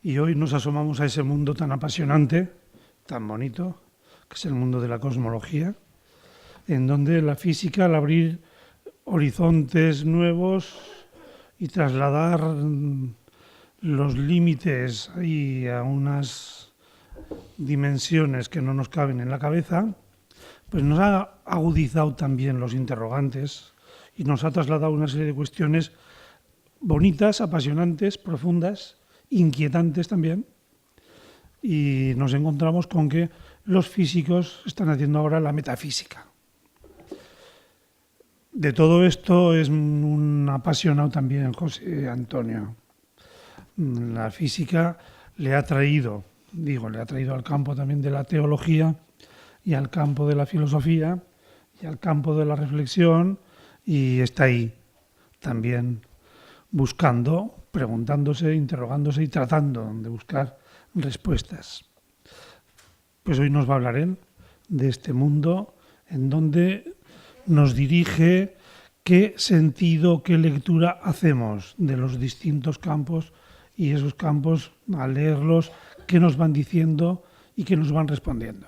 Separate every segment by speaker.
Speaker 1: Y hoy nos asomamos a ese mundo tan apasionante, tan bonito, que es el mundo de la cosmología, en donde la física, al abrir horizontes nuevos y trasladar los límites y a unas dimensiones que no nos caben en la cabeza, pues nos ha agudizado también los interrogantes y nos ha trasladado una serie de cuestiones bonitas, apasionantes, profundas, inquietantes también. Y nos encontramos con que los físicos están haciendo ahora la metafísica. De todo esto es un apasionado también José Antonio. La física le ha traído al campo también de la teología y al campo de la filosofía y al campo de la reflexión, y está ahí también buscando, preguntándose, interrogándose y tratando de buscar respuestas. Pues hoy nos va a hablar él de este mundo en donde nos dirige qué sentido, qué lectura hacemos de los distintos campos, y esos campos, al leerlos, qué nos van diciendo y qué nos van respondiendo.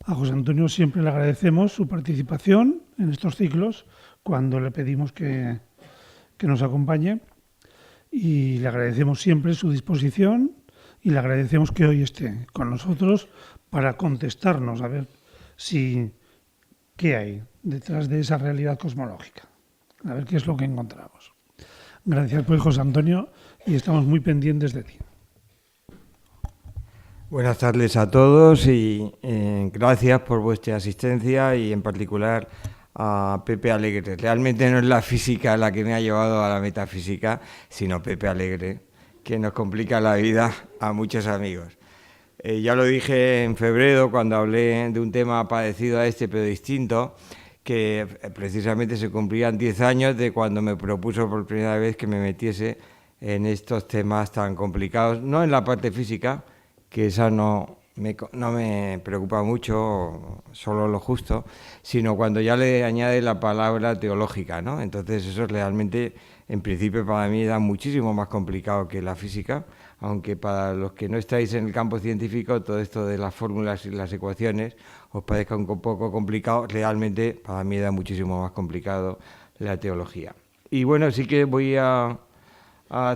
Speaker 1: A José Antonio siempre le agradecemos su participación en estos ciclos cuando le pedimos que nos acompañe, y le agradecemos siempre su disposición y le agradecemos que hoy esté con nosotros para contestarnos a ver qué hay detrás de esa realidad cosmológica, a ver qué es lo que encontramos. Gracias pues, José Antonio, y estamos muy pendientes de ti.
Speaker 2: Buenas tardes a todos y gracias por vuestra asistencia, y en particular a Pepe Alegre. Realmente no es la física la que me ha llevado a la metafísica, sino Pepe Alegre, que nos complica la vida a muchos amigos. Ya lo dije en febrero cuando hablé de un tema parecido a este pero distinto, que precisamente se cumplían 10 años de cuando me propuso por primera vez que me metiese en estos temas tan complicados, no en la parte física, que esa no me preocupa mucho, solo lo justo, sino cuando ya le añade la palabra teológica, ¿no? Entonces eso es realmente, en principio para mí, era muchísimo más complicado que la física, aunque para los que no estáis en el campo científico, todo esto de las fórmulas y las ecuaciones os parezca un poco complicado, realmente para mí era muchísimo más complicado la teología. Y bueno, sí que voy a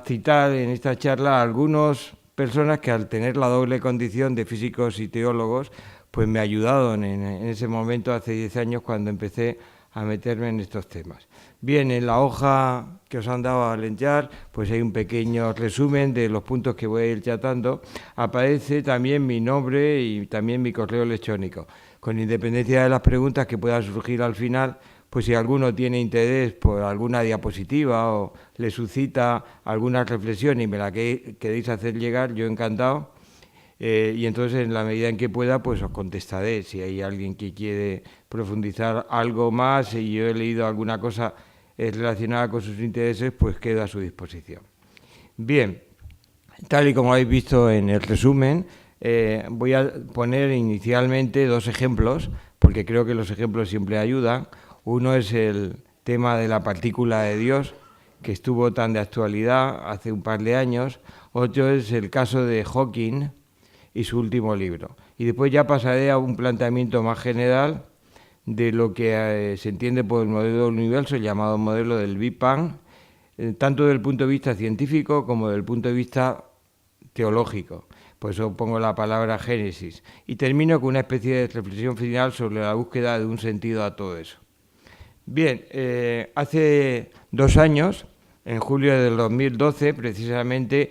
Speaker 2: citar en esta charla a algunas personas que, al tener la doble condición de físicos y teólogos, pues me ayudaron en ese momento, hace 10 años, cuando empecé a meterme en estos temas. Bien, en la hoja que os han dado a alentar, pues hay un pequeño resumen de los puntos que voy a ir tratando. Aparece también mi nombre y también mi correo electrónico. Con independencia de las preguntas que puedan surgir al final, pues si alguno tiene interés por alguna diapositiva o le suscita alguna reflexión y me la queréis hacer llegar, yo encantado. Y entonces, en la medida en que pueda, pues os contestaré. Si hay alguien que quiere profundizar algo más y yo he leído alguna cosa relacionada con sus intereses, pues quedo a su disposición. Bien, tal y como habéis visto en el resumen, voy a poner inicialmente 2 ejemplos, porque creo que los ejemplos siempre ayudan. Uno es el tema de la partícula de Dios, que estuvo tan de actualidad hace un par de años. Otro es el caso de Hawking y su último libro. Y después ya pasaré a un planteamiento más general de lo que se entiende por el modelo del universo, llamado modelo del Big Bang, tanto desde el punto de vista científico como desde el punto de vista teológico. Por eso pongo la palabra génesis. Y termino con una especie de reflexión final sobre la búsqueda de un sentido a todo eso. Bien, hace 2 años, en julio del 2012, precisamente,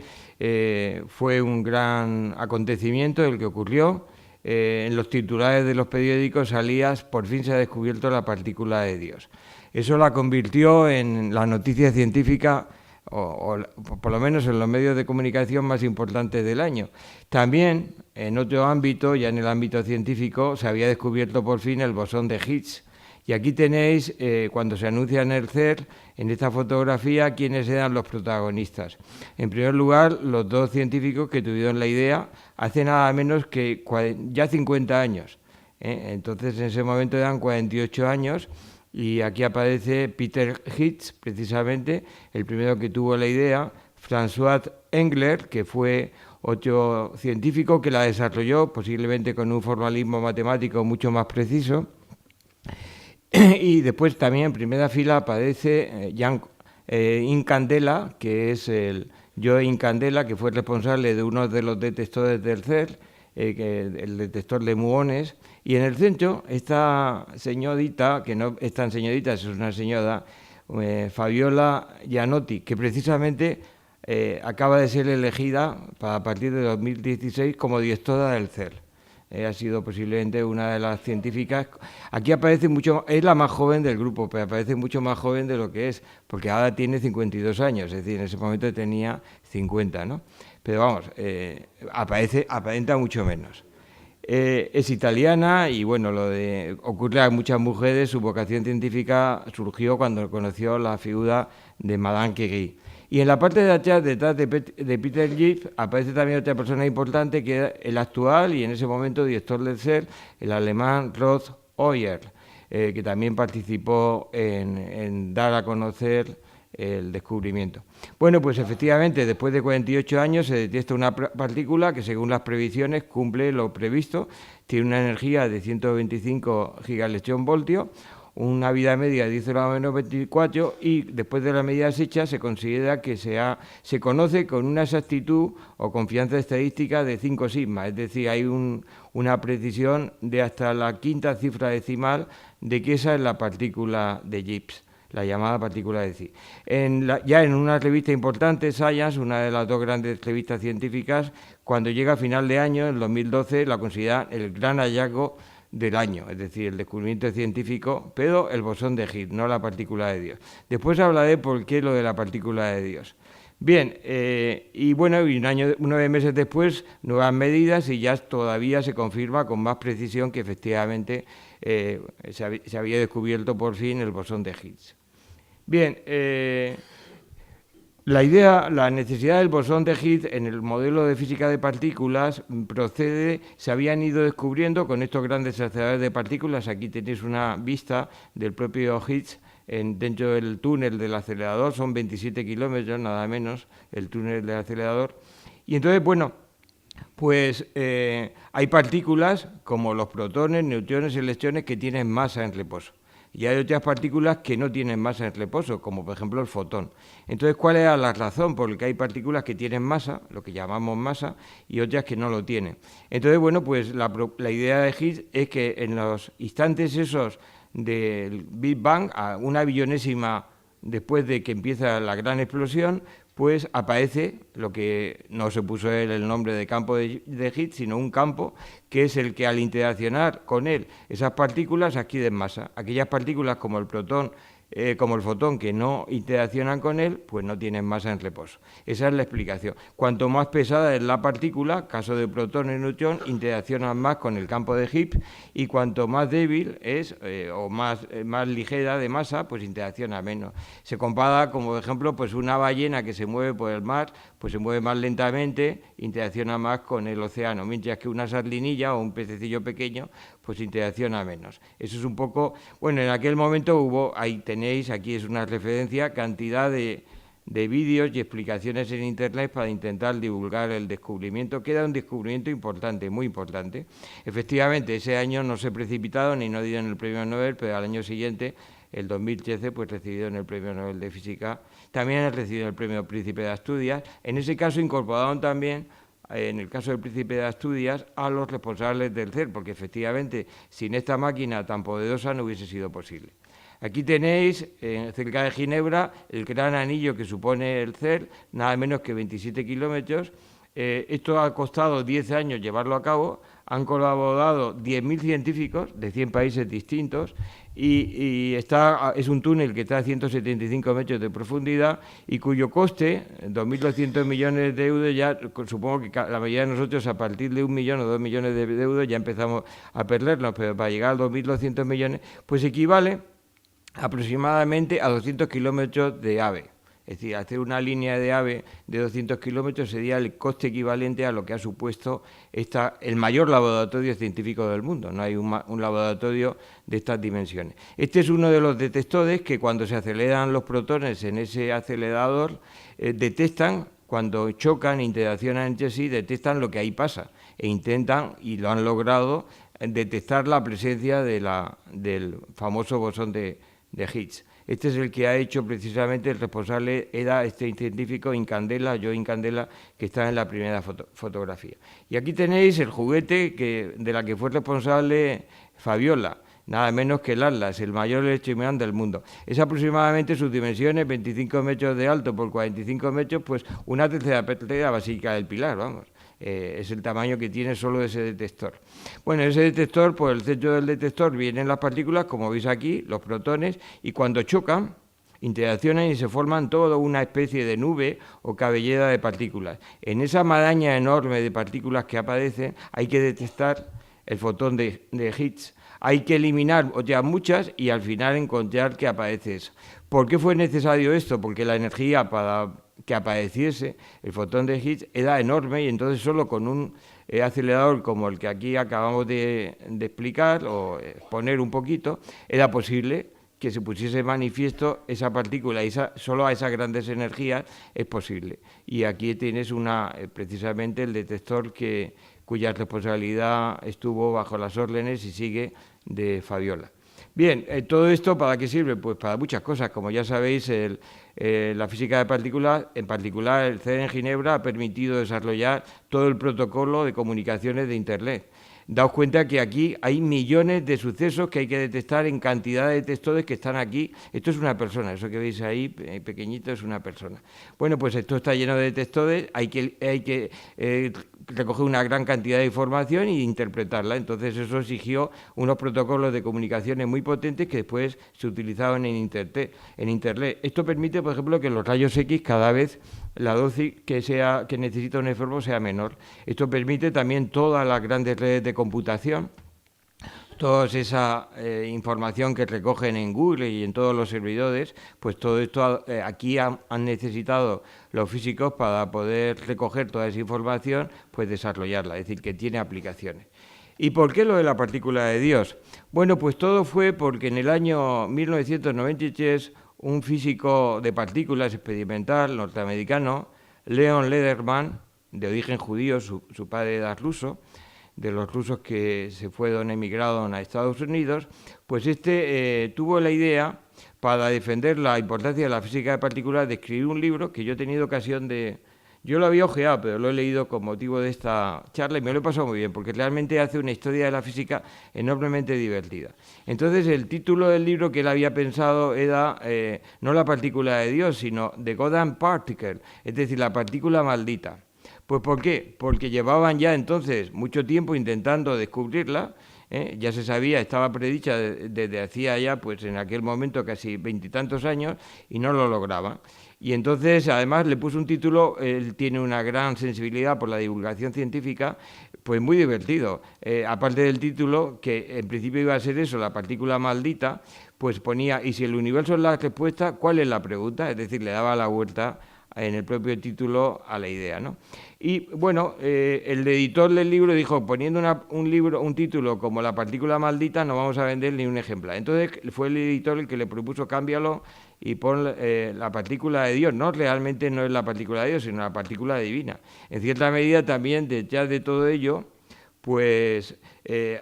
Speaker 2: fue un gran acontecimiento el que ocurrió. En los titulares de los periódicos salía: por fin se ha descubierto la partícula de Dios. Eso la convirtió en la noticia científica, o por lo menos en los medios de comunicación más importantes del año. También, en otro ámbito, ya en el ámbito científico, se había descubierto por fin el bosón de Higgs. Y aquí tenéis, cuando se anuncia en el CERN, en esta fotografía, quiénes eran los protagonistas. En primer lugar, los 2 científicos que tuvieron la idea hace nada menos que ya 50 años. Entonces, en ese momento eran 48 años, y aquí aparece Peter Higgs, precisamente, el primero que tuvo la idea, François Engler, que fue otro científico que la desarrolló, posiblemente con un formalismo matemático mucho más preciso. Y después también en primera fila aparece Jan Incandela, que es el Joe Incandela, que fue responsable de uno de los detectores del CERN, el detector de muones. Y en el centro, esta señorita, que no es tan señorita, es una señora, Fabiola Gianotti, que precisamente acaba de ser elegida a partir de 2016 como directora del CERN. Ha sido posiblemente una de las científicas. Aquí aparece mucho, es la más joven del grupo, pero aparece mucho más joven de lo que es, porque ahora tiene 52 años, es decir, en ese momento tenía 50, ¿no? Pero vamos, aparenta mucho menos. Es italiana y bueno, ocurre a muchas mujeres, su vocación científica surgió cuando conoció la figura de Madame Curie. Y en la parte de atrás, detrás de Peter Gibbs, aparece también otra persona importante, que era el actual y en ese momento director del CERN, el alemán Rod Euler, que también participó en dar a conocer el descubrimiento. Bueno, pues efectivamente, después de 48 años se detecta una partícula que según las previsiones cumple lo previsto, tiene una energía de 125 gigaelectronvoltios, una vida media de 10 a la menos 24 y después de las medidas hechas se considera que se conoce con una exactitud o confianza estadística de 5 sigma, es decir, hay una precisión de hasta la quinta cifra decimal de que esa es la partícula de Gibbs, la llamada partícula de Gibbs. Ya en una revista importante, Science, una de las dos grandes revistas científicas, cuando llega a final de año, en 2012, la considera el gran hallazgo del año, es decir, el descubrimiento científico, pero el bosón de Higgs, no la partícula de Dios. Después hablaré por qué lo de la partícula de Dios. Bien, y bueno, y 9 meses después, nuevas medidas y ya todavía se confirma con más precisión que efectivamente se había descubierto por fin el bosón de Higgs. Bien, la necesidad del bosón de Higgs en el modelo de física de partículas se habían ido descubriendo con estos grandes aceleradores de partículas. Aquí tenéis una vista del propio Higgs dentro del túnel del acelerador, son 27 kilómetros, nada menos, el túnel del acelerador. Y entonces, bueno, pues hay partículas como los protones, neutrones y electrones que tienen masa en reposo. Y hay otras partículas que no tienen masa en reposo, como por ejemplo el fotón. Entonces, ¿cuál era la razón? Porque hay partículas que tienen masa, lo que llamamos masa, y otras que no lo tienen. Entonces, bueno, pues la idea de Higgs es que en los instantes esos del Big Bang, a una billonésima después de que empieza la gran explosión, pues aparece lo que no se puso él el nombre de campo de Higgs, sino un campo que es el que al interaccionar con él esas partículas adquieren masa. Aquellas partículas como el protón, como el fotón que no interaccionan con él, pues no tienen masa en reposo. Esa es la explicación. Cuanto más pesada es la partícula, caso de protón y neutrón, interaccionan más con el campo de Higgs y cuanto más débil es o más ligera de masa, pues interacciona menos. Se compara como por ejemplo pues una ballena que se mueve por el mar, pues se mueve más lentamente, interacciona más con el océano, mientras que una sardinilla o un pececillo pequeño pues interacciona menos. Eso es un poco, bueno, en aquel momento ahí tenéis, aquí es una referencia, cantidad de vídeos y explicaciones en Internet para intentar divulgar el descubrimiento, que era un descubrimiento importante, muy importante. Efectivamente, ese año no se precipitaron y no dieron el premio Nobel, pero al año siguiente, el 2013, pues recibieron el premio Nobel de Física. También han recibido el premio Príncipe de Asturias. En ese caso incorporaron también, en el caso del Príncipe de Asturias, a los responsables del CERN, porque efectivamente sin esta máquina tan poderosa no hubiese sido posible. Aquí tenéis, cerca de Ginebra, el gran anillo que supone el CERN, nada menos que 27 kilómetros. Esto ha costado 10 años llevarlo a cabo, han colaborado 10.000 científicos de 100 países distintos y es un túnel que está a 175 metros de profundidad y cuyo coste, 2.200 millones de euros, ya supongo que la mayoría de nosotros a partir de 1 millón o 2 millones de euros ya empezamos a perdernos, pero para llegar a 2.200 millones, pues equivale aproximadamente a 200 kilómetros de AVE. Es decir, hacer una línea de AVE de 200 kilómetros sería el coste equivalente a lo que ha supuesto el mayor laboratorio científico del mundo. No hay un laboratorio de estas dimensiones. Este es uno de los detectores que cuando se aceleran los protones en ese acelerador detectan cuando chocan, interaccionan entre sí, detectan lo que ahí pasa e intentan, y lo han logrado, detectar la presencia del famoso bosón de Higgs. Este es el que ha hecho precisamente, el responsable era este científico Joe Incandela, que está en la primera fotografía. Y aquí tenéis el juguete de la que fue responsable Fabiola, nada menos que el Atlas, el mayor electroimán del mundo. Es aproximadamente sus dimensiones, 25 metros de alto por 45 metros, pues una tercera piedra básica del Pilar, vamos. Es el tamaño que tiene solo ese detector. Bueno, ese detector, por el centro del detector vienen las partículas, como veis aquí, los protones, y cuando chocan, interaccionan y se forman toda una especie de nube o cabellera de partículas. En esa maraña enorme de partículas que aparecen, hay que detectar el fotón de Higgs. Hay que eliminar otras muchas y al final encontrar que aparece eso. ¿Por qué fue necesario esto? Porque la energía para que apareciese el fotón de Higgs era enorme y entonces solo con un acelerador como el que aquí acabamos de explicar o exponer un poquito, era posible que se pusiese manifiesto esa partícula y solo a esas grandes energías es posible. Y aquí tienes precisamente el detector cuya responsabilidad estuvo bajo las órdenes y sigue de Fabiola. Bien, ¿todo esto para qué sirve? Pues para muchas cosas. Como ya sabéis, la física de partículas, en particular el CERN en Ginebra, ha permitido desarrollar todo el protocolo de comunicaciones de Internet. Daos cuenta que aquí hay millones de sucesos que hay que detectar en cantidad de detectores que están aquí. Esto es una persona, eso que veis ahí pequeñito es una persona. Bueno, pues esto está lleno de detectores, hay que recoger una gran cantidad de información e interpretarla. Entonces eso exigió unos protocolos de comunicaciones muy potentes que después se utilizaban en Internet. Esto permite, por ejemplo, que los rayos X cada vez la dosis que necesita un enfermo sea menor. Esto permite también todas las grandes redes de computación, toda esa información que recogen en Google y en todos los servidores, pues todo esto aquí han necesitado los físicos para poder recoger toda esa información, pues desarrollarla, es decir, que tiene aplicaciones. ¿Y por qué lo de la partícula de Dios? Bueno, pues todo fue porque en el año 1993 un físico de partículas experimental norteamericano, Leon Lederman, de origen judío, su padre era ruso, de los rusos que se fueron emigraron a Estados Unidos, pues tuvo la idea, para defender la importancia de la física de partículas, de escribir un libro que yo he tenido ocasión de... Yo lo había ojeado, pero lo he leído con motivo de esta charla y me lo he pasado muy bien, porque realmente hace una historia de la física enormemente divertida. Entonces, el título del libro que él había pensado era no la partícula de Dios, sino The Goddamn Particle, es decir, la partícula maldita. Pues ¿por qué? Porque llevaban ya entonces mucho tiempo intentando descubrirla, ya se sabía, estaba predicha desde hacía ya, pues en aquel momento casi 20 y tantos años, y no lo lograban. Y entonces, además, le puso un título, él tiene una gran sensibilidad por la divulgación científica, pues muy divertido. Aparte del título, que en principio iba a ser eso, la partícula maldita, pues ponía, y si el universo es la respuesta, ¿cuál es la pregunta? Es decir, le daba la vuelta en el propio título a la idea, ¿no? Y bueno, el editor del libro dijo, poniendo un título como La partícula maldita, no vamos a vender ni un ejemplar. Entonces fue el editor el que le propuso, cámbialo y pon la partícula de Dios. No, realmente no es la partícula de Dios, sino la partícula divina. En cierta medida también detrás de todo ello, pues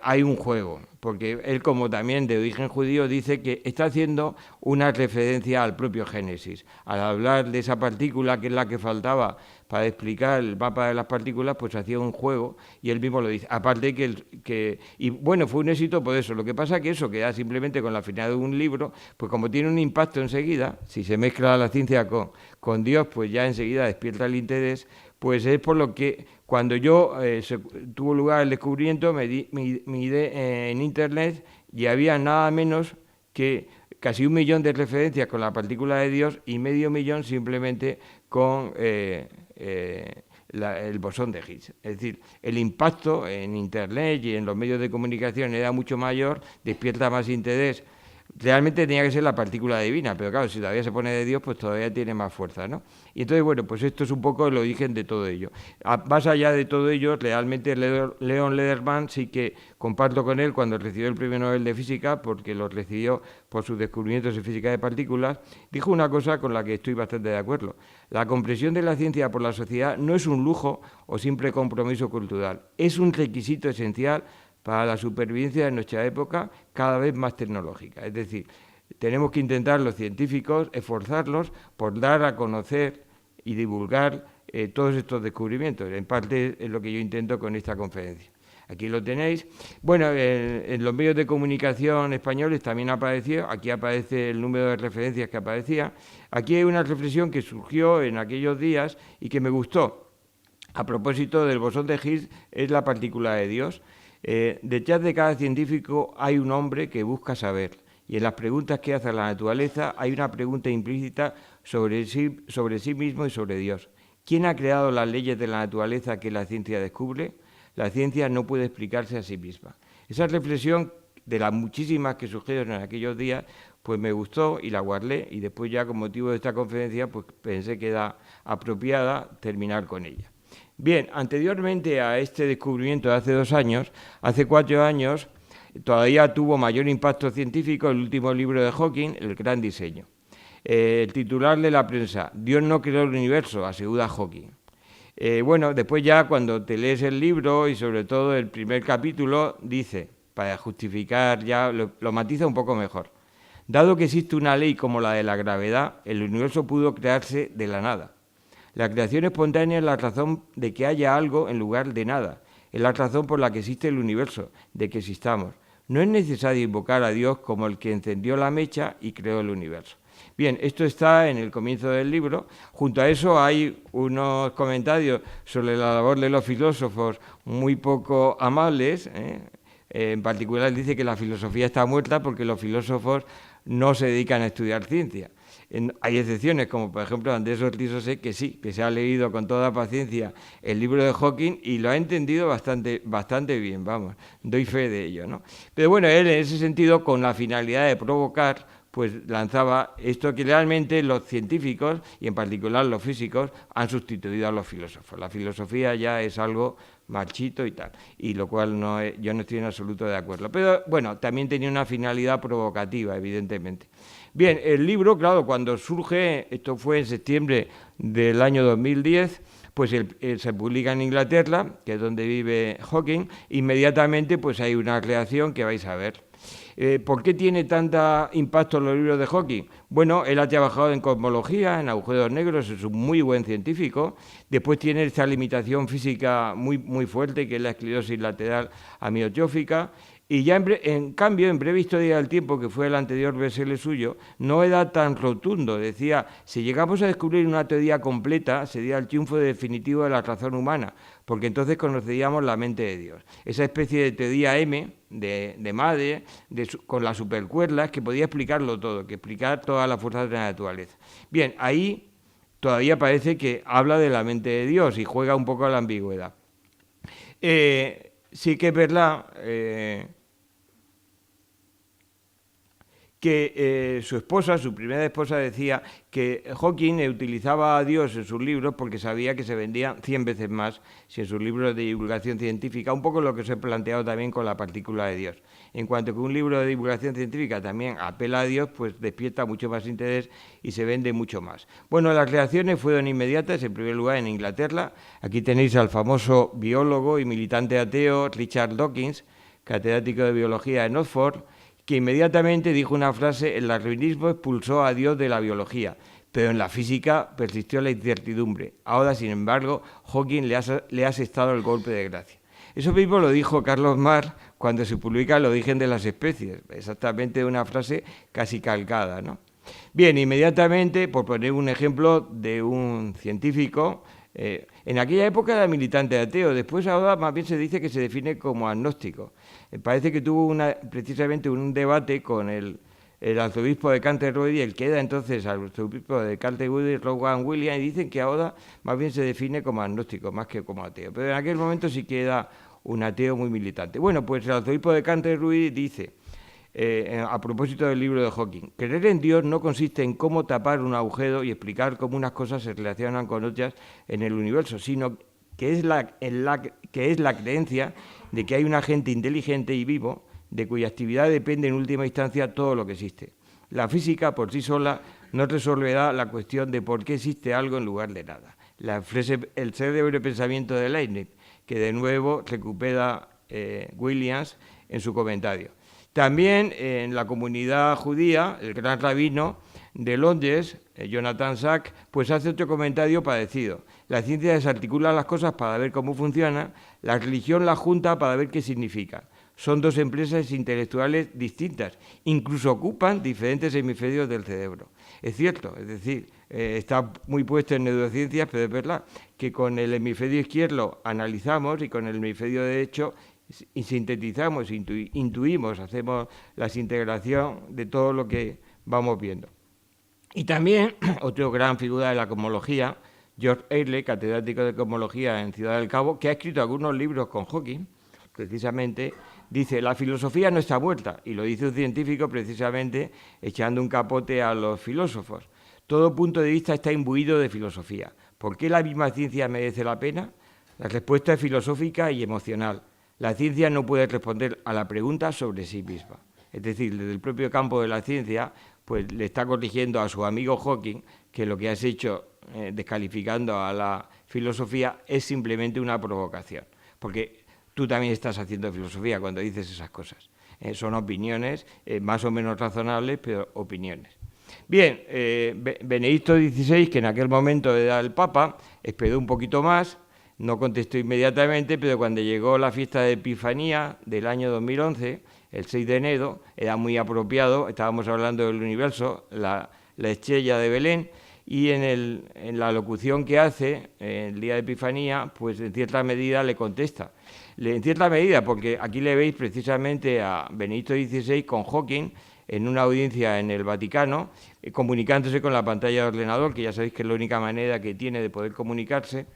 Speaker 2: hay un juego, porque él, como también de origen judío, dice que está haciendo una referencia al propio Génesis. Al hablar de esa partícula, que es la que faltaba para explicar el mapa de las partículas, pues hacía un juego, y él mismo lo dice. Aparte y bueno, fue un éxito por eso. Lo que pasa que eso queda simplemente con la finalidad de un libro, pues como tiene un impacto enseguida, si se mezcla la ciencia con Dios, pues ya enseguida despierta el interés. Pues es por lo que cuando tuvo lugar el descubrimiento, miré en Internet y había nada menos que casi 1 millón de referencias con la partícula de Dios y 500.000 simplemente con el bosón de Higgs. Es decir, el impacto en Internet y en los medios de comunicación era mucho mayor, despierta más interés realmente tenía que ser la partícula divina, pero claro, si todavía se pone de Dios, pues todavía tiene más fuerza, ¿no? Y entonces, bueno, pues esto es un poco el origen de todo ello. Más allá de todo ello, realmente Leon Lederman sí que comparto con él cuando recibió el Premio Nobel de Física, porque lo recibió por sus descubrimientos en física de partículas, dijo una cosa con la que estoy bastante de acuerdo. La comprensión de la ciencia por la sociedad no es un lujo o simple compromiso cultural, es un requisito esencial para la supervivencia de nuestra época cada vez más tecnológica. Es decir, tenemos que intentar los científicos esforzarlos por dar a conocer y divulgar todos estos descubrimientos. En parte es lo que yo intento con esta conferencia. Aquí lo tenéis. Bueno, en los medios de comunicación españoles también apareció, aquí aparece el número de referencias que aparecía. Aquí hay una reflexión que surgió en aquellos días y que me gustó. A propósito del bosón de Higgs, es la partícula de Dios. Detrás de cada científico hay un hombre que busca saber, y en las preguntas que hace a la naturaleza hay una pregunta implícita sobre sí mismo y sobre Dios. ¿Quién ha creado las leyes de la naturaleza que la ciencia descubre? La ciencia no puede explicarse a sí misma. Esa reflexión, de las muchísimas que surgieron en aquellos días, pues me gustó y la guardé, y después ya con motivo de esta conferencia pues pensé que era apropiada terminar con ella. Bien, anteriormente a este descubrimiento de hace 2 años, hace 4 años, todavía tuvo mayor impacto científico el último libro de Hawking, El Gran Diseño. El titular de la prensa, Dios no creó el universo, asegura Hawking. Bueno, después ya cuando te lees el libro y sobre todo el primer capítulo, dice, para justificar ya, lo matiza un poco mejor. Dado que existe una ley como la de la gravedad, el universo pudo crearse de la nada. La creación espontánea es la razón de que haya algo en lugar de nada. Es la razón por la que existe el universo, de que existamos. No es necesario invocar a Dios como el que encendió la mecha y creó el universo. Bien, esto está en el comienzo del libro. Junto a eso hay unos comentarios sobre la labor de los filósofos muy poco amables. En particular dice que la filosofía está muerta porque los filósofos no se dedican a estudiar ciencia. Hay excepciones, como por ejemplo Andrés Ortiz Osé, que sí, que se ha leído con toda paciencia el libro de Hawking y lo ha entendido bastante bien, vamos, doy fe de ello, ¿no? Pero bueno, él en ese sentido, con la finalidad de provocar, pues lanzaba esto que realmente los científicos, y en particular los físicos, han sustituido a los filósofos. La filosofía ya es algo marchito y tal, y lo cual yo no estoy en absoluto de acuerdo. Pero bueno, también tenía una finalidad provocativa, evidentemente. Bien, el libro, claro, cuando surge, esto fue en septiembre del año 2010, pues se publica en Inglaterra, que es donde vive Hawking, inmediatamente pues hay una reacción que vais a ver. ¿Por qué tiene tanto impacto en los libros de Hawking? Bueno, él ha trabajado en cosmología, en agujeros negros, es un muy buen científico. Después tiene esta limitación física muy fuerte, que es la esclerosis lateral amiotrófica. Y ya en cambio, en Breve Historia del Tiempo, que fue el anterior bestseller suyo, no era tan rotundo. Decía, si llegamos a descubrir una teoría completa, sería el triunfo definitivo de la razón humana, porque entonces conoceríamos la mente de Dios. Esa especie de teoría M, de madre, con las supercuerdas, que podía explicarlo todo, que explicar todas las fuerzas de la naturaleza. Bien, ahí todavía parece que habla de la mente de Dios y juega un poco a la ambigüedad. Sí que es verdad que su esposa, su primera esposa, decía que Hawking utilizaba a Dios en sus libros porque sabía que se vendían 100 veces más si en sus libros de divulgación científica, un poco lo que os he planteado también con la partícula de Dios. En cuanto que un libro de divulgación científica también apela a Dios, pues despierta mucho más interés y se vende mucho más. Bueno, las reacciones fueron inmediatas, en primer lugar en Inglaterra. Aquí tenéis al famoso biólogo y militante ateo Richard Dawkins, catedrático de biología en Oxford, que inmediatamente dijo una frase: el darwinismo expulsó a Dios de la biología, pero en la física persistió la incertidumbre. Ahora, sin embargo, Hawking le ha asestado el golpe de gracia. Eso mismo lo dijo Carlos Marx cuando se publica El origen de las especies, exactamente una frase casi calcada, ¿no? Bien, inmediatamente, por poner un ejemplo de un científico, en aquella época era militante ateo, después ahora más bien se dice que se define como agnóstico. Parece que tuvo precisamente un debate con el arzobispo de Canterbury, el que era entonces arzobispo de Canterbury, Rowan Williams, y dicen que ahora más bien se define como agnóstico, más que como ateo. Pero en aquel momento sí que era un ateo muy militante. Bueno, pues el arzobispo de Canterbury dice: a propósito del libro de Hawking. Creer en Dios no consiste en cómo tapar un agujero y explicar cómo unas cosas se relacionan con otras en el universo, sino que es la creencia de que hay un agente inteligente y vivo de cuya actividad depende en última instancia todo lo que existe. La física por sí sola no resolverá la cuestión de por qué existe algo en lugar de nada. El célebre pensamiento de Leibniz, que de nuevo recupera Williams en su comentario. También en la comunidad judía, el gran rabino de Londres, Jonathan Sacks, pues hace otro comentario parecido. La ciencia desarticula las cosas para ver cómo funcionan, la religión las junta para ver qué significa. Son dos empresas intelectuales distintas, incluso ocupan diferentes hemisferios del cerebro. Es cierto, es decir, está muy puesto en neurociencias, pero es verdad que con el hemisferio izquierdo analizamos y con el hemisferio derecho y sintetizamos, intuimos, hacemos la integración de todo lo que vamos viendo. Y también, otra gran figura de la cosmología, George Earle, catedrático de cosmología en Ciudad del Cabo, que ha escrito algunos libros con Hawking, precisamente, dice, la filosofía no está muerta, y lo dice un científico precisamente echando un capote a los filósofos. Todo punto de vista está imbuido de filosofía. ¿Por qué la misma ciencia merece la pena? La respuesta es filosófica y emocional. La ciencia no puede responder a la pregunta sobre sí misma. Es decir, desde el propio campo de la ciencia, pues le está corrigiendo a su amigo Hawking que lo que has hecho descalificando a la filosofía es simplemente una provocación. Porque tú también estás haciendo filosofía cuando dices esas cosas. Son opiniones más o menos razonables, pero opiniones. Bien, Benedicto XVI, que en aquel momento era el Papa, esperó un poquito más. No contestó inmediatamente, pero cuando llegó la fiesta de Epifanía del año 2011, el 6 de enero, era muy apropiado, estábamos hablando del universo, la estrella de Belén, y en la locución que hace el día de Epifanía, pues en cierta medida le contesta. En cierta medida, porque aquí le veis precisamente a Benedicto XVI con Hawking en una audiencia en el Vaticano, comunicándose con la pantalla de ordenador, que ya sabéis que es la única manera que tiene de poder comunicarse.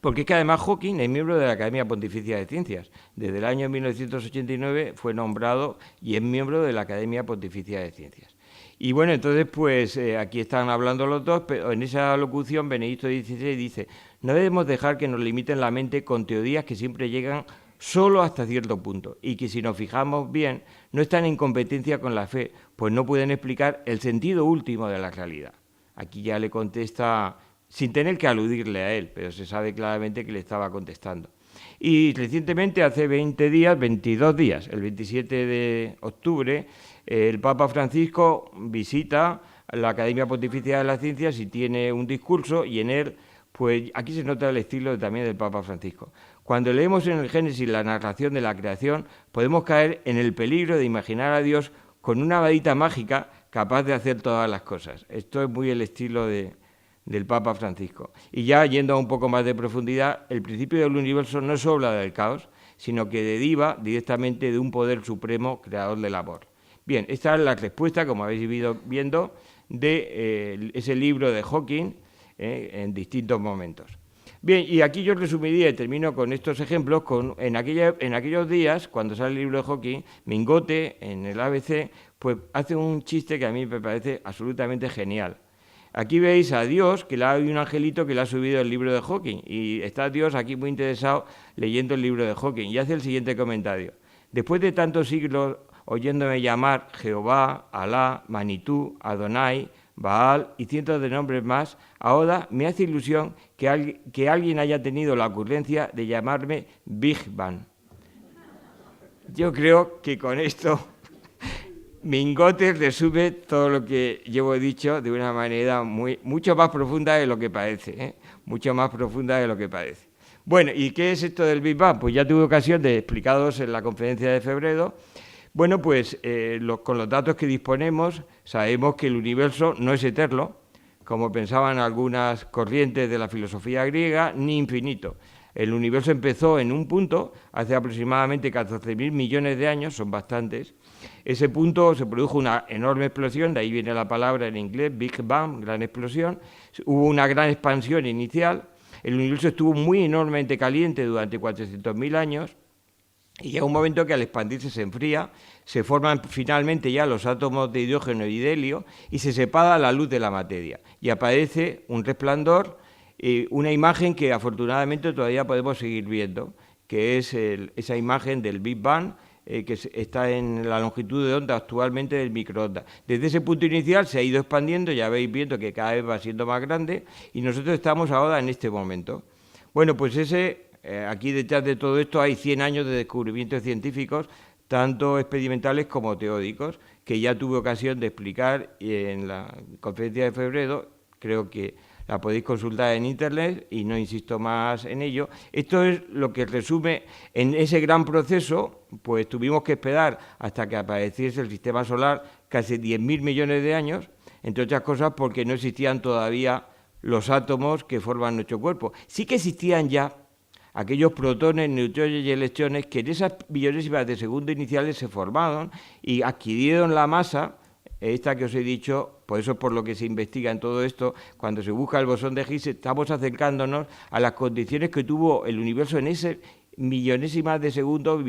Speaker 2: Porque es que además Hawking es miembro de la Academia Pontificia de Ciencias. Desde el año 1989 fue nombrado y es miembro de la Academia Pontificia de Ciencias. Y bueno, entonces pues aquí están hablando los dos, pero en esa locución Benedicto XVI dice: no debemos dejar que nos limiten la mente con teorías que siempre llegan solo hasta cierto punto y que si nos fijamos bien no están en competencia con la fe, pues no pueden explicar el sentido último de la realidad. Aquí ya le contesta sin tener que aludirle a él, pero se sabe claramente que le estaba contestando. Y recientemente, hace 22 días, el 27 de octubre, el Papa Francisco visita la Academia Pontificia de las Ciencias y tiene un discurso, y en él, pues aquí se nota el estilo también del Papa Francisco. Cuando leemos en el Génesis la narración de la creación, podemos caer en el peligro de imaginar a Dios con una varita mágica capaz de hacer todas las cosas. Esto es muy el estilo del Papa Francisco. Y ya yendo a un poco más de profundidad, el principio del universo no es obra del caos, sino que deriva directamente de un poder supremo creador del amor. Bien, esta es la respuesta, como habéis ido viendo, de ese libro de Hawking en distintos momentos. Bien, y aquí yo resumiría y termino con estos ejemplos. En aquellos días, cuando sale el libro de Hawking, Mingote, en el ABC, pues hace un chiste que a mí me parece absolutamente genial. Aquí veis a Dios, que hay un angelito que le ha subido el libro de Hawking, y está Dios aquí muy interesado leyendo el libro de Hawking, y hace el siguiente comentario: después de tantos siglos oyéndome llamar Jehová, Alá, Manitú, Adonai, Baal y cientos de nombres más, ahora me hace ilusión que alguien haya tenido la ocurrencia de llamarme Big Bang. Yo creo que con esto Mingote resume todo lo que llevo dicho de una manera mucho más profunda de lo que parece, mucho más profunda de lo que parece. Bueno, ¿y qué es esto del Big Bang? Pues ya tuve ocasión de explicaros en la conferencia de febrero. Bueno, pues con los datos que disponemos sabemos que el universo no es eterno, como pensaban algunas corrientes de la filosofía griega, ni infinito. El universo empezó en un punto hace aproximadamente 14.000 millones de años, son bastantes. Ese punto se produjo una enorme explosión, de ahí viene la palabra en inglés, Big Bang, gran explosión. Hubo una gran expansión inicial. El universo estuvo muy enormemente caliente durante 400.000 años. Y llega un momento que al expandirse se enfría, se forman finalmente ya los átomos de hidrógeno y de helio y se separa la luz de la materia. Y aparece un resplandor, una imagen que afortunadamente todavía podemos seguir viendo, que es esa imagen del Big Bang, que está en la longitud de onda actualmente del microondas. Desde ese punto inicial se ha ido expandiendo, ya veis viendo que cada vez va siendo más grande y nosotros estamos ahora en este momento. Bueno, pues aquí detrás de todo esto hay 100 años de descubrimientos científicos, tanto experimentales como teóricos, que ya tuve ocasión de explicar en la conferencia de febrero. Creo que la podéis consultar en Internet y no insisto más en ello. Esto es lo que resume en ese gran proceso, pues tuvimos que esperar hasta que apareciese el sistema solar casi 10.000 millones de años, entre otras cosas porque no existían todavía los átomos que forman nuestro cuerpo. Sí que existían ya aquellos protones, neutrones y electrones que en esas millonésimas de segundo iniciales se formaron y adquirieron la masa, esta que os he dicho. Por eso es por lo que se investiga en todo esto. Cuando se busca el bosón de Higgs, estamos acercándonos a las condiciones que tuvo el universo en ese millonésimas de segundo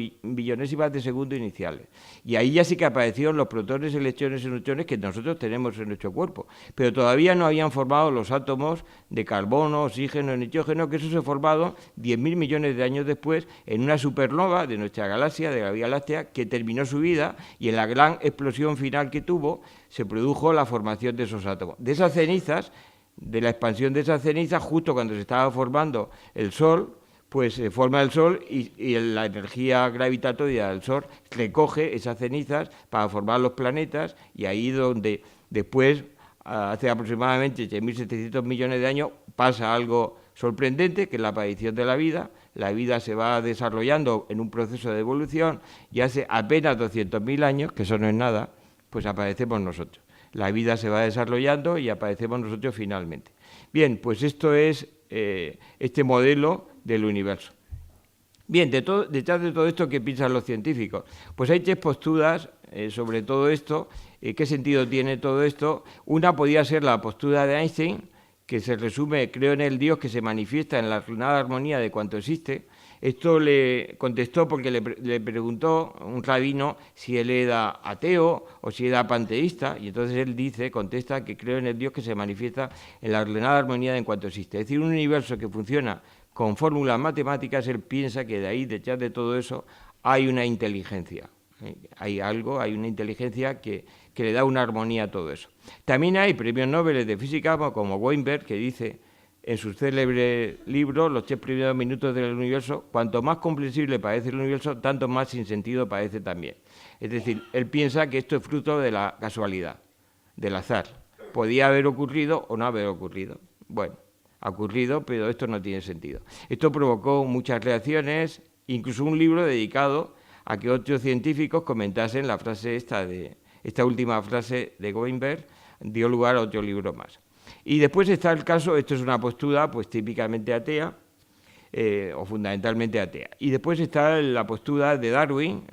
Speaker 2: iniciales. Y ahí ya sí que aparecieron los protones, electrones y neutrones que nosotros tenemos en nuestro cuerpo. Pero todavía no habían formado los átomos de carbono, oxígeno, nitrógeno, que eso se ha formado 10.000 millones de años después en una supernova de nuestra galaxia, de la Vía Láctea, que terminó su vida y en la gran explosión final que tuvo se produjo la formación de esos átomos. De esas cenizas, de la expansión de esas cenizas, justo cuando se estaba formando el Sol, pues se forma el Sol y la energía gravitatoria del Sol recoge esas cenizas para formar los planetas, y ahí donde después, hace aproximadamente 3.700 millones de años, pasa algo sorprendente, que es la aparición de la vida. La vida se va desarrollando en un proceso de evolución y hace apenas 200.000 años, que eso no es nada, pues aparecemos nosotros. La vida se va desarrollando y aparecemos nosotros finalmente. Bien, pues esto es este modelo del universo. Bien, detrás de todo esto, ¿qué piensan los científicos? Pues hay tres posturas sobre todo esto. ¿Qué sentido tiene todo esto? Una podría ser la postura de Einstein, que se resume: creo en el Dios que se manifiesta en la ordenada armonía de cuanto existe. Esto le contestó porque le preguntó un rabino si él era ateo o si era panteísta, y entonces él contesta que creo en el Dios que se manifiesta en la ordenada armonía de cuanto existe. Es decir, un universo que funciona con fórmulas matemáticas. Él piensa que de ahí, detrás de todo eso, hay una inteligencia. Hay una inteligencia que le da una armonía a todo eso. También hay premios Nobel de física como Weinberg, que dice en su célebre libro, Los 3 primeros minutos del universo: cuanto más comprensible parece el universo, tanto más sin sentido parece también. Es decir, él piensa que esto es fruto de la casualidad, del azar. Podía haber ocurrido o no haber ocurrido. Bueno, ha ocurrido, pero esto no tiene sentido. Esto provocó muchas reacciones, incluso un libro dedicado a que otros científicos comentasen la frase esta última frase de Weinberg, dio lugar a otro libro más. Y después está el caso, esto es una postura pues típicamente atea, o fundamentalmente atea. Y después está la postura de Darwin.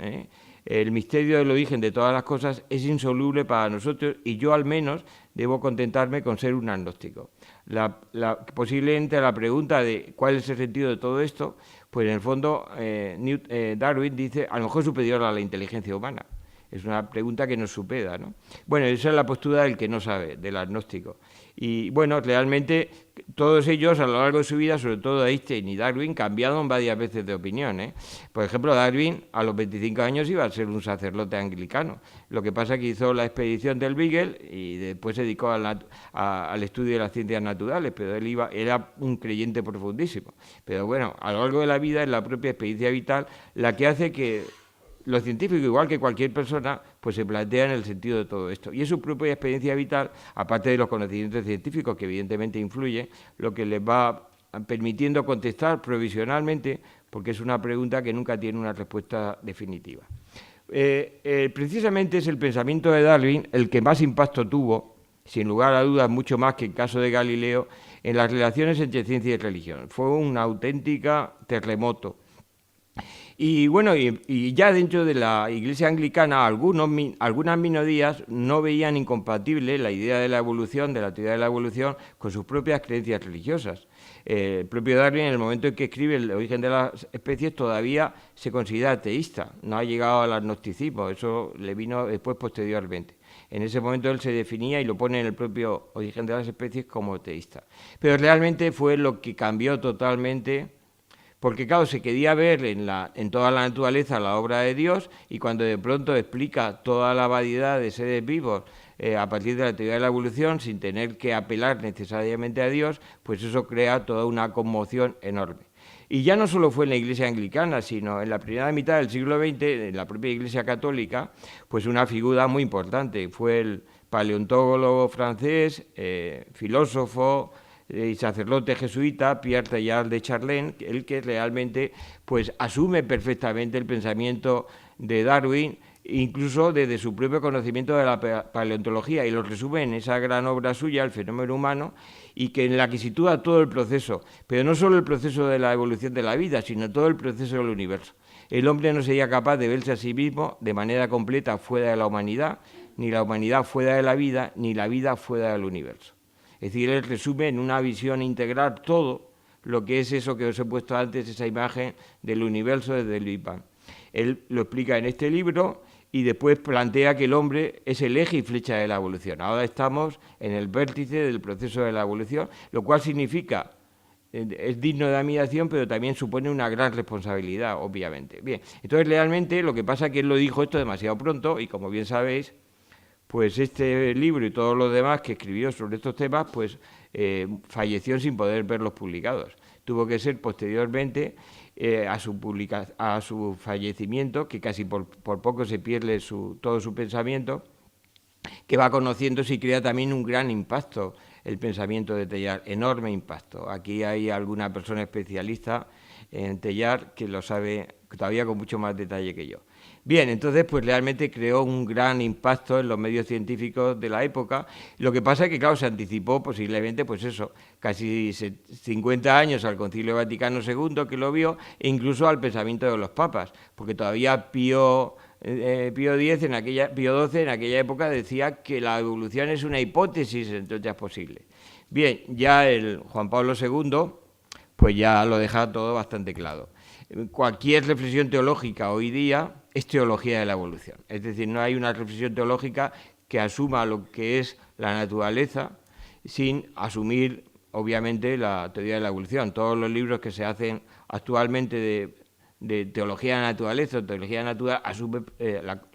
Speaker 2: El misterio del origen de todas las cosas es insoluble para nosotros, y yo al menos debo contentarme con ser un agnóstico. Posiblemente la pregunta de cuál es el sentido de todo esto, pues en el fondo Darwin dice: a lo mejor es superior a la inteligencia humana. Es una pregunta que nos supera, ¿no? Bueno, esa es la postura del que no sabe, del agnóstico. Y bueno, realmente todos ellos a lo largo de su vida, sobre todo Einstein y Darwin, cambiaron varias veces de opinión. Por ejemplo, Darwin a los 25 años iba a ser un sacerdote anglicano. Lo que pasa es que hizo la expedición del Beagle y después se dedicó al estudio de las ciencias naturales, pero él era un creyente profundísimo. Pero bueno, a lo largo de la vida es la propia experiencia vital la que hace que los científicos, igual que cualquier persona, pues se plantean el sentido de todo esto. Y es su propia experiencia vital, aparte de los conocimientos científicos, que evidentemente influyen, lo que les va permitiendo contestar provisionalmente, porque es una pregunta que nunca tiene una respuesta definitiva. Precisamente es el pensamiento de Darwin el que más impacto tuvo, sin lugar a dudas, mucho más que el caso de Galileo, en las relaciones entre ciencia y religión. Fue un auténtico terremoto. Y bueno, y ya dentro de la Iglesia anglicana, algunas minorías no veían incompatible la idea de la evolución, de la teoría de la evolución, con sus propias creencias religiosas. El propio Darwin, en el momento en que escribe El origen de las especies, todavía se considera ateísta, no ha llegado al agnosticismo, eso le vino después posteriormente. En ese momento él se definía y lo pone en el propio Origen de las especies como teísta. Pero realmente fue lo que cambió totalmente, porque claro, se quería ver en toda la naturaleza la obra de Dios, y cuando de pronto explica toda la variedad de seres vivos a partir de la teoría de la evolución, sin tener que apelar necesariamente a Dios, pues eso crea toda una conmoción enorme. Y ya no solo fue en la Iglesia anglicana, sino en la primera mitad del siglo XX, en la propia Iglesia católica, pues una figura muy importante. Fue el paleontólogo francés, filósofo y sacerdote jesuita, Pierre Teilhard de Chardin, el que realmente pues asume perfectamente el pensamiento de Darwin, incluso desde su propio conocimiento de la paleontología, y lo resume en esa gran obra suya, El fenómeno humano, y que en la que sitúa todo el proceso, pero no solo el proceso de la evolución de la vida, sino todo el proceso del universo. El hombre no sería capaz de verse a sí mismo de manera completa fuera de la humanidad, ni la humanidad fuera de la vida, ni la vida fuera del universo. Es decir, él resume en una visión integral todo lo que es eso que os he puesto antes, esa imagen del universo desde el Big Bang. Él lo explica en este libro y después plantea que el hombre es el eje y flecha de la evolución. Ahora estamos en el vértice del proceso de la evolución, lo cual significa, es digno de admiración, pero también supone una gran responsabilidad, obviamente. Bien, entonces realmente lo que pasa es que él lo dijo esto demasiado pronto, y como bien sabéis, pues este libro y todos los demás que escribió sobre estos temas, pues falleció sin poder verlos publicados. Tuvo que ser posteriormente a su fallecimiento, que casi por poco se pierde todo su pensamiento, que va conociéndose y crea también un gran impacto el pensamiento de Teilhard, enorme impacto. Aquí hay alguna persona especialista en Teilhard que lo sabe todavía con mucho más detalle que yo. Bien, entonces pues realmente creó un gran impacto en los medios científicos de la época. Lo que pasa es que, claro, se anticipó posiblemente, pues eso, casi 50 años al Concilio Vaticano II, que lo vio, e incluso al pensamiento de los papas, porque todavía Pío XI en aquella época decía que la evolución es una hipótesis entre otras posibles. Bien, ya el Juan Pablo II pues ya lo deja todo bastante claro. Cualquier reflexión teológica hoy día es teología de la evolución. Es decir, no hay una reflexión teológica que asuma lo que es la naturaleza sin asumir, obviamente, la teoría de la evolución. Todos los libros que se hacen actualmente de teología de la naturaleza o teología natural asumen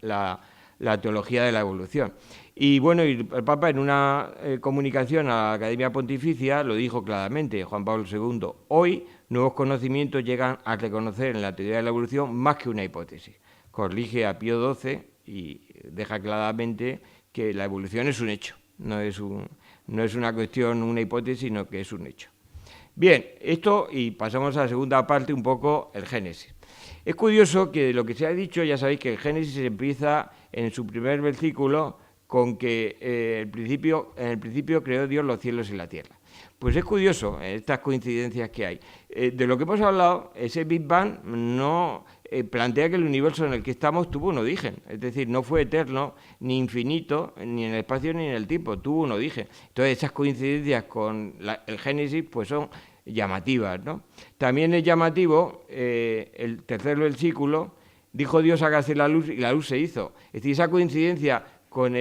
Speaker 2: la teología de la evolución. Y bueno, el Papa en una comunicación a la Academia Pontificia lo dijo claramente, Juan Pablo II, hoy nuevos conocimientos llegan a reconocer en la teoría de la evolución más que una hipótesis. Corrige a Pío XII y deja claramente que la evolución es un hecho, no es una cuestión, una hipótesis, sino que es un hecho. Bien, esto, y pasamos a la segunda parte, un poco el Génesis. Es curioso que de lo que se ha dicho, ya sabéis que el Génesis empieza en su primer versículo con que en el principio creó Dios los cielos y la tierra. Pues es curioso estas coincidencias que hay. De lo que hemos hablado, ese Big Bang no plantea que el universo en el que estamos tuvo un origen, es decir, no fue eterno, ni infinito, ni en el espacio ni en el tiempo, tuvo un origen. Entonces esas coincidencias con el Génesis pues son llamativas, ¿no? También es llamativo el tercer versículo, dijo Dios hágase la luz y la luz se hizo. Es decir, esa coincidencia con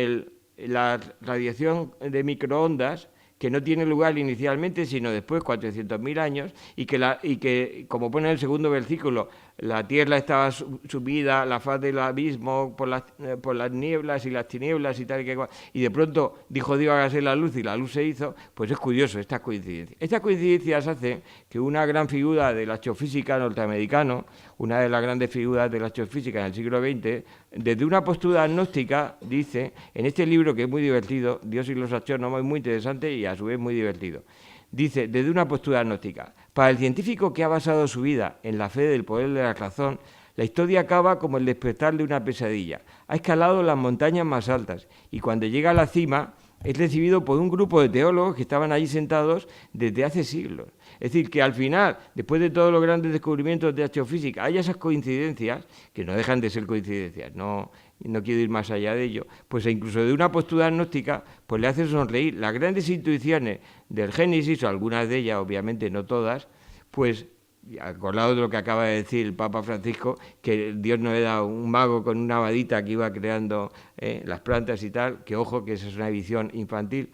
Speaker 2: la radiación de microondas, que no tiene lugar inicialmente, sino después, 400.000 años, y que, como pone en el segundo versículo, la tierra estaba sumida, la faz del abismo, por las nieblas y las tinieblas y tal y que cual, y de pronto dijo Dios hágase la luz y la luz se hizo. Pues es curioso estas coincidencias. Estas coincidencias hacen que una gran figura del astrofísica norteamericano, una de las grandes figuras de la astrofísica en el siglo XX, desde una postura agnóstica, dice, en este libro que es muy divertido, Dios y los astrónomos, es muy interesante y a su vez muy divertido, dice, desde una postura agnóstica, para el científico que ha basado su vida en la fe del poder de la razón, la historia acaba como el despertar de una pesadilla. Ha escalado las montañas más altas y cuando llega a la cima es recibido por un grupo de teólogos que estaban allí sentados desde hace siglos. Es decir, que al final, después de todos los grandes descubrimientos de astrofísica, hay esas coincidencias, que no dejan de ser coincidencias, no y no quiero ir más allá de ello, pues incluso de una postura agnóstica, pues le hace sonreír. Las grandes intuiciones del Génesis, o algunas de ellas, obviamente no todas, pues, acordado de lo que acaba de decir el Papa Francisco, que Dios no era un mago con una vadita que iba creando las plantas y tal, que ojo, que esa es una visión infantil,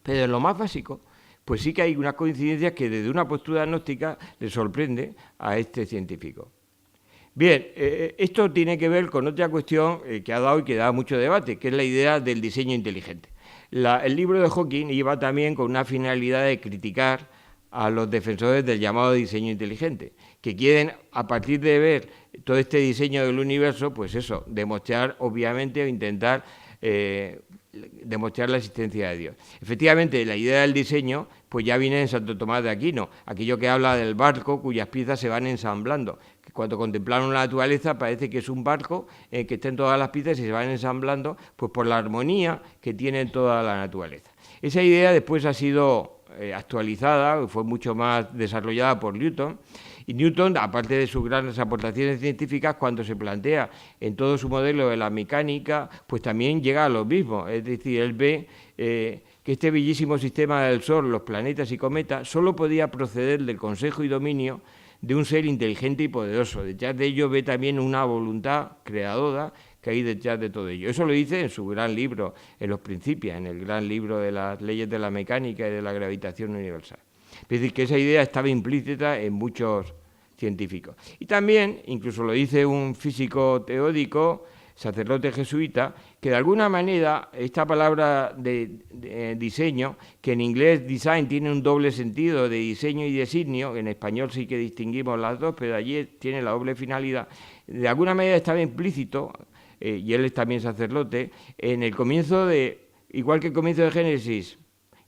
Speaker 2: pero en lo más básico, pues sí que hay unas coincidencias que desde una postura agnóstica le sorprende a este científico. Bien, esto tiene que ver con otra cuestión que ha dado y que da mucho debate, que es la idea del diseño inteligente. El libro de Hawking iba también con una finalidad de criticar a los defensores del llamado diseño inteligente, que quieren, a partir de ver todo este diseño del universo, pues eso, demostrar, obviamente, o intentar demostrar la existencia de Dios. Efectivamente, la idea del diseño pues ya viene en Santo Tomás de Aquino, aquello que habla del barco cuyas piezas se van ensamblando. Que cuando contemplaron la naturaleza parece que es un barco que están todas las piezas y se van ensamblando pues por la armonía que tiene toda la naturaleza. Esa idea después ha sido actualizada, fue mucho más desarrollada por Newton, y Newton, aparte de sus grandes aportaciones científicas, cuando se plantea en todo su modelo de la mecánica, pues también llega a lo mismo, es decir, él ve que este bellísimo sistema del Sol, los planetas y cometas, solo podía proceder del consejo y dominio de un ser inteligente y poderoso. Detrás de ello ve también una voluntad creadora que hay detrás de todo ello. Eso lo dice en su gran libro, en los Principios, en el gran libro de las leyes de la mecánica y de la gravitación universal. Es decir, que esa idea estaba implícita en muchos científicos. Y también, incluso lo dice un físico teórico, sacerdote jesuita, que de alguna manera esta palabra de diseño, que en inglés design tiene un doble sentido de diseño y designio, en español sí que distinguimos las dos, pero allí tiene la doble finalidad, de alguna manera estaba implícito, y él es también sacerdote, en el comienzo igual que el comienzo de Génesis,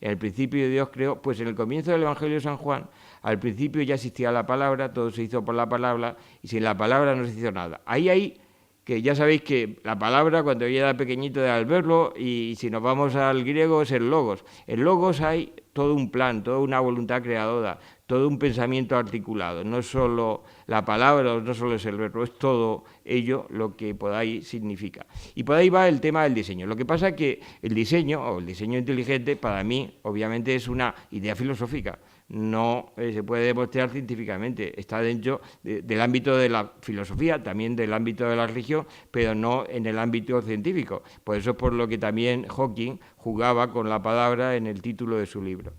Speaker 2: en el principio Dios creó, pues en el comienzo del Evangelio de San Juan, al principio ya existía la palabra, todo se hizo por la palabra, y sin la palabra no se hizo nada. Ahí que ya sabéis que la palabra, cuando yo era pequeñito, era el verbo, y si nos vamos al griego es el logos. En logos hay todo un plan, toda una voluntad creadora, todo un pensamiento articulado. No es solo la palabra, no solo es el verbo, es todo ello lo que por ahí significa. Y por ahí va el tema del diseño. Lo que pasa es que el diseño, o el diseño inteligente, para mí, obviamente, es una idea filosófica. No se puede demostrar científicamente, está dentro del ámbito de la filosofía, también del ámbito de la religión, pero no en el ámbito científico. Por eso es por lo que también Hawking jugaba con la palabra en el título de su libro.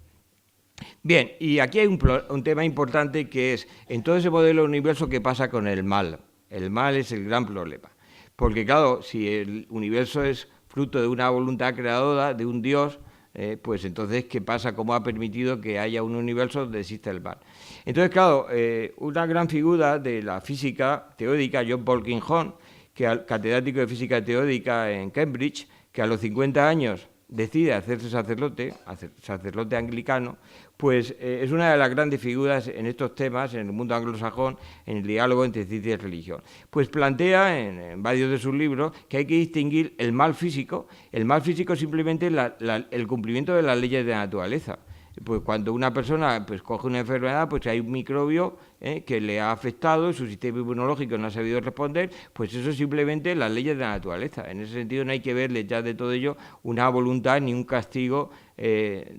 Speaker 2: Bien, y aquí hay un tema importante que es, en todo ese modelo del universo, ¿qué pasa con el mal? El mal es el gran problema, porque claro, si el universo es fruto de una voluntad creadora, de un Dios, pues entonces, ¿qué pasa? ¿Cómo ha permitido que haya un universo donde existe el mal? Entonces, claro, una gran figura de la física teórica, John Polkinghorne, catedrático de física teórica en Cambridge, que a los 50 años decide hacerse sacerdote anglicano, pues es una de las grandes figuras en estos temas, en el mundo anglosajón, en el diálogo entre ciencia y religión. Pues plantea en varios de sus libros que hay que distinguir el mal físico. El mal físico es simplemente el cumplimiento de las leyes de la naturaleza. Pues cuando una persona pues coge una enfermedad, pues hay un microbio que le ha afectado, su sistema inmunológico no ha sabido responder, pues eso es simplemente las leyes de la naturaleza. En ese sentido no hay que ver detrás de todo ello una voluntad ni un castigo,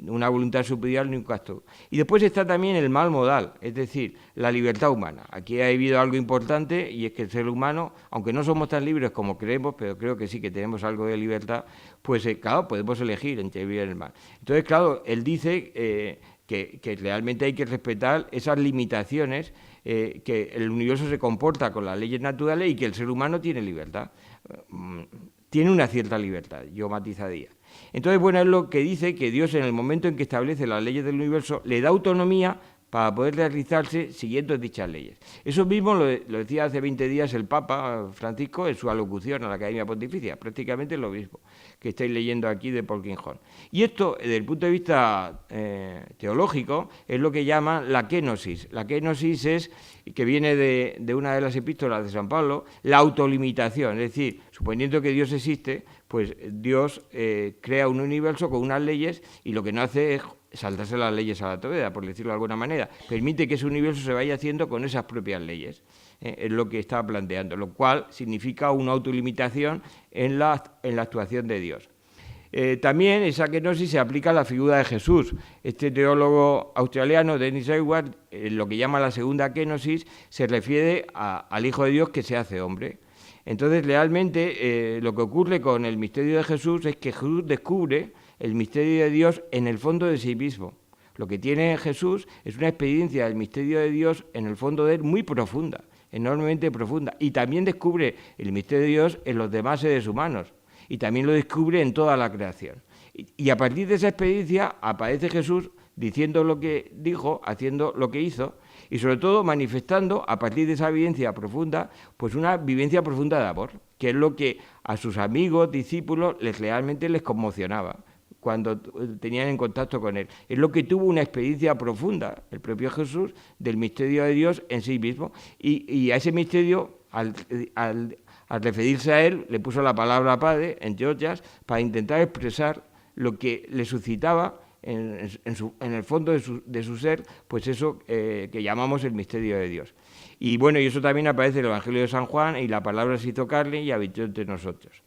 Speaker 2: una voluntad superior ni un castigo. Y después está también el mal modal, es decir, la libertad humana. Aquí ha habido algo importante, y es que el ser humano, aunque no somos tan libres como creemos, pero creo que sí que tenemos algo de libertad, pues claro, podemos elegir entre el bien y el mal. Entonces, claro, él dice que realmente hay que respetar esas limitaciones, que el universo se comporta con las leyes naturales y que el ser humano tiene libertad. Tiene una cierta libertad, yo matizaría. Entonces, bueno, es lo que dice que Dios, en el momento en que establece las leyes del universo, le da autonomía para poder realizarse siguiendo dichas leyes. Eso mismo lo decía hace 20 días el Papa Francisco en su alocución a la Academia Pontificia, prácticamente lo mismo que estáis leyendo aquí de Polkinghorne. Y esto, desde el punto de vista teológico, es lo que llaman la kenosis. La kenosis es, que viene de una de las epístolas de San Pablo, la autolimitación, es decir, suponiendo que Dios existe, pues Dios crea un universo con unas leyes y lo que no hace es saltarse las leyes a la toeda, por decirlo de alguna manera. Permite que ese universo se vaya haciendo con esas propias leyes. Es lo que estaba planteando, lo cual significa una autolimitación en la actuación de Dios. También esa kenosis se aplica a la figura de Jesús. Este teólogo australiano, Dennis Edwards, lo que llama la segunda kenosis, se refiere al Hijo de Dios que se hace hombre. Entonces, realmente, lo que ocurre con el misterio de Jesús es que Jesús descubre el misterio de Dios en el fondo de sí mismo. Lo que tiene Jesús es una experiencia del misterio de Dios en el fondo de él muy profunda, enormemente profunda. Y también descubre el misterio de Dios en los demás seres humanos. Y también lo descubre en toda la creación. Y a partir de esa experiencia aparece Jesús diciendo lo que dijo, haciendo lo que hizo, y sobre todo manifestando a partir de esa vivencia profunda, pues una vivencia profunda de amor, que es lo que a sus amigos, discípulos, realmente les conmocionaba cuando tenían en contacto con él. Es lo que tuvo una experiencia profunda, el propio Jesús, del misterio de Dios en sí mismo. Y a ese misterio, al referirse a él, le puso la palabra Padre, entre otras, para intentar expresar lo que le suscitaba en el fondo de su ser, pues eso que llamamos el misterio de Dios. Y bueno, y eso también aparece en el Evangelio de San Juan, y la palabra se hizo carne y habitó entre nosotros.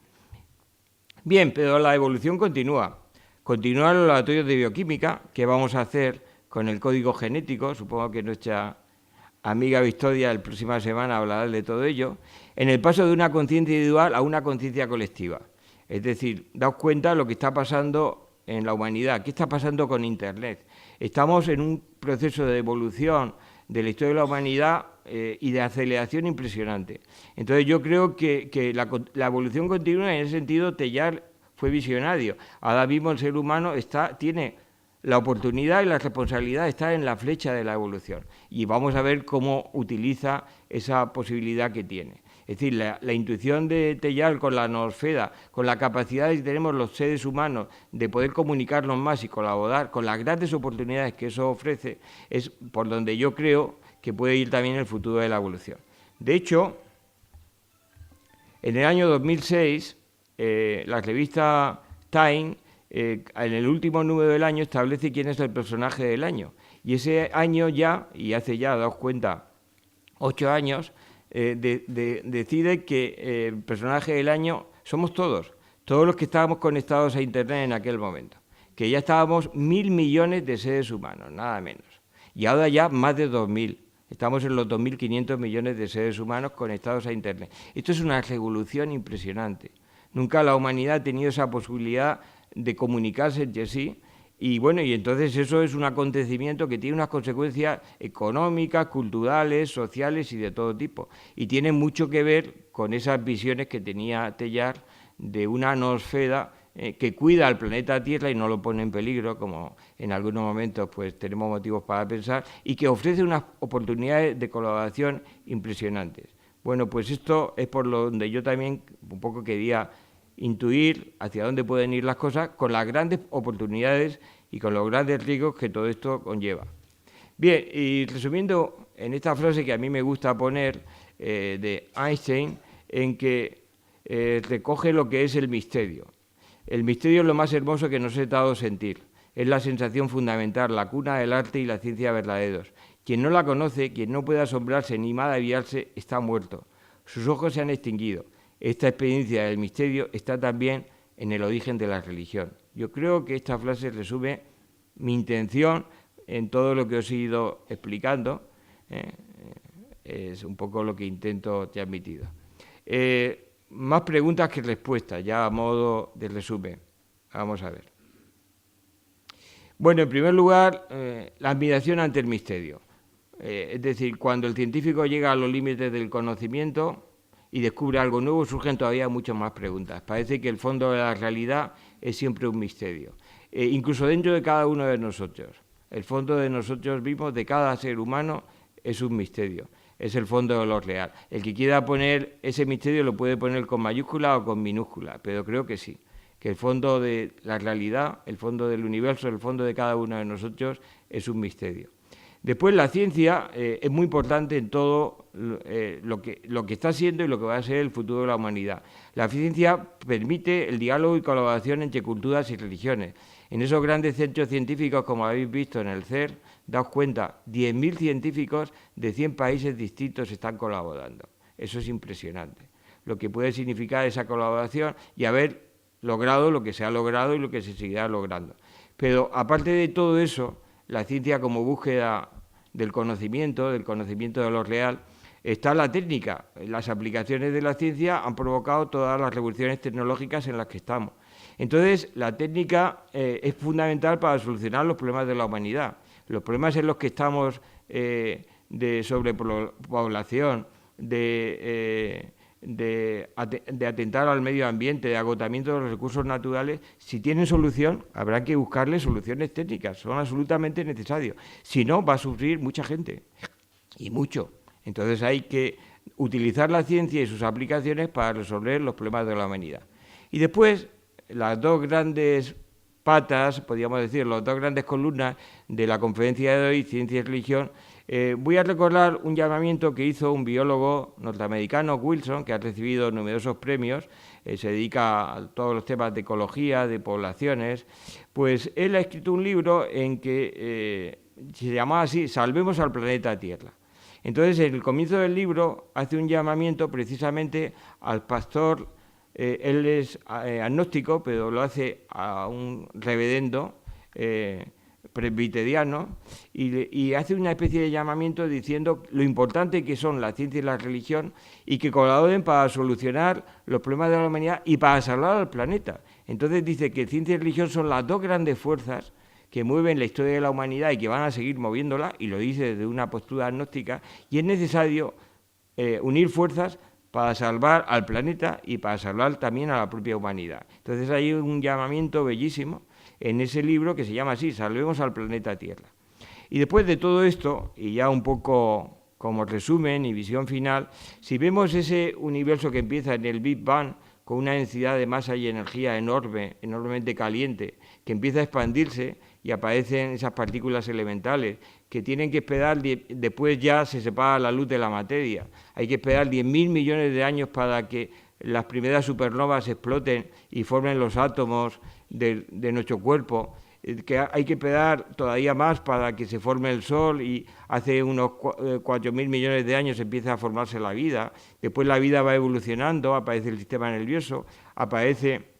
Speaker 2: Bien, pero la evolución continúa. Continúan los laboratorios de bioquímica que vamos a hacer con el código genético. Supongo que nuestra amiga Victoria la próxima semana hablará de todo ello, en el paso de una conciencia individual a una conciencia colectiva. Es decir, daos cuenta de lo que está pasando en la humanidad, qué está pasando con Internet. Estamos en un proceso de evolución de la historia de la humanidad y de aceleración impresionante. Entonces yo creo que la evolución continúa, y en ese sentido Teilhard fue visionario. Ahora mismo el ser humano tiene la oportunidad y la responsabilidad de estar en la flecha de la evolución. Y vamos a ver cómo utiliza esa posibilidad que tiene. Es decir, la intuición de Teilhard con la noosfera, con la capacidad que tenemos los seres humanos de poder comunicarnos más y colaborar, con las grandes oportunidades que eso ofrece, es por donde yo creo que puede ir también el futuro de la evolución. De hecho, en el año 2006, la revista Time, en el último número del año, establece quién es el personaje del año. Y ese año ya, y hace ya, daos cuenta, 8 años, decide que el personaje del año somos todos los que estábamos conectados a Internet en aquel momento. Que ya estábamos 1.000 millones de seres humanos, nada menos. Y ahora ya más de 2.000. Estamos en los 2.500 millones de seres humanos conectados a Internet. Esto es una revolución impresionante. Nunca la humanidad ha tenido esa posibilidad de comunicarse entre sí, y bueno, y entonces eso es un acontecimiento que tiene unas consecuencias económicas, culturales, sociales y de todo tipo, y tiene mucho que ver con esas visiones que tenía Teilhard de una noosfera que cuida al planeta Tierra y no lo pone en peligro, como en algunos momentos pues tenemos motivos para pensar, y que ofrece unas oportunidades de colaboración impresionantes. Bueno, pues esto es por donde yo también un poco quería intuir hacia dónde pueden ir las cosas, con las grandes oportunidades y con los grandes riesgos que todo esto conlleva. Bien, y resumiendo en esta frase que a mí me gusta poner de Einstein, en que recoge lo que es el misterio. El misterio es lo más hermoso que nos he dado sentir. Es la sensación fundamental, la cuna del arte y la ciencia verdaderos. Quien no la conoce, quien no puede asombrarse ni maravillarse, está muerto. Sus ojos se han extinguido. Esta experiencia del misterio está también en el origen de la religión. Yo creo que esta frase resume mi intención en todo lo que os he ido explicando. Es un poco lo que intento transmitir. Más preguntas que respuestas, ya a modo de resumen. Vamos a ver. Bueno, en primer lugar, la admiración ante el misterio. Es decir, cuando el científico llega a los límites del conocimiento y descubre algo nuevo, surgen todavía muchas más preguntas. Parece que el fondo de la realidad es siempre un misterio, incluso dentro de cada uno de nosotros. El fondo de nosotros mismos, de cada ser humano, es un misterio, es el fondo de lo real. El que quiera poner ese misterio lo puede poner con mayúscula o con minúscula, pero creo que sí, que el fondo de la realidad, el fondo del universo, el fondo de cada uno de nosotros es un misterio. Después, la ciencia es muy importante en todo lo que está siendo y lo que va a ser el futuro de la humanidad. La ciencia permite el diálogo y colaboración entre culturas y religiones. En esos grandes centros científicos, como habéis visto en el CERN, daos cuenta, 10.000 científicos de 100 países distintos están colaborando. Eso es impresionante, lo que puede significar esa colaboración y haber logrado lo que se ha logrado y lo que se seguirá logrando. Pero aparte de todo eso, la ciencia como búsqueda del conocimiento de lo real, está la técnica. Las aplicaciones de la ciencia han provocado todas las revoluciones tecnológicas en las que estamos. Entonces, la técnica es fundamental para solucionar los problemas de la humanidad. Los problemas en los que estamos de sobrepoblación, de atentar al medio ambiente, de agotamiento de los recursos naturales, si tienen solución, habrá que buscarle soluciones técnicas, son absolutamente necesarios. Si no, va a sufrir mucha gente, y mucho. Entonces hay que utilizar la ciencia y sus aplicaciones para resolver los problemas de la humanidad. Y después, las dos grandes patas, podríamos decir, las dos grandes columnas de la conferencia de hoy, Ciencia y Religión, voy a recordar un llamamiento que hizo un biólogo norteamericano, Wilson, que ha recibido numerosos premios, se dedica a todos los temas de ecología, de poblaciones. Pues él ha escrito un libro en que se llamaba así, Salvemos al planeta Tierra. Entonces, en el comienzo del libro hace un llamamiento precisamente al pastor, él es agnóstico, pero lo hace a un reverendo presbiteriano, y hace una especie de llamamiento diciendo lo importante que son la ciencia y la religión y que colaboren para solucionar los problemas de la humanidad y para salvar al planeta. Entonces dice que ciencia y religión son las dos grandes fuerzas que mueven la historia de la humanidad y que van a seguir moviéndola, y lo dice desde una postura agnóstica, y es necesario unir fuerzas para salvar al planeta y para salvar también a la propia humanidad. Entonces hay un llamamiento bellísimo en ese libro que se llama así, Salvemos al planeta Tierra. Y después de todo esto, y ya un poco como resumen y visión final, si vemos ese universo que empieza en el Big Bang, con una densidad de masa y energía enorme, enormemente caliente, que empieza a expandirse y aparecen esas partículas elementales que tienen que esperar, después ya se separa la luz de la materia. Hay que esperar 10.000 millones de años para que las primeras supernovas exploten y formen los átomos de nuestro cuerpo, que hay que esperar todavía más para que se forme el Sol, y hace unos 4.000 millones de años empieza a formarse la vida. Después la vida va evolucionando, aparece el sistema nervioso, aparece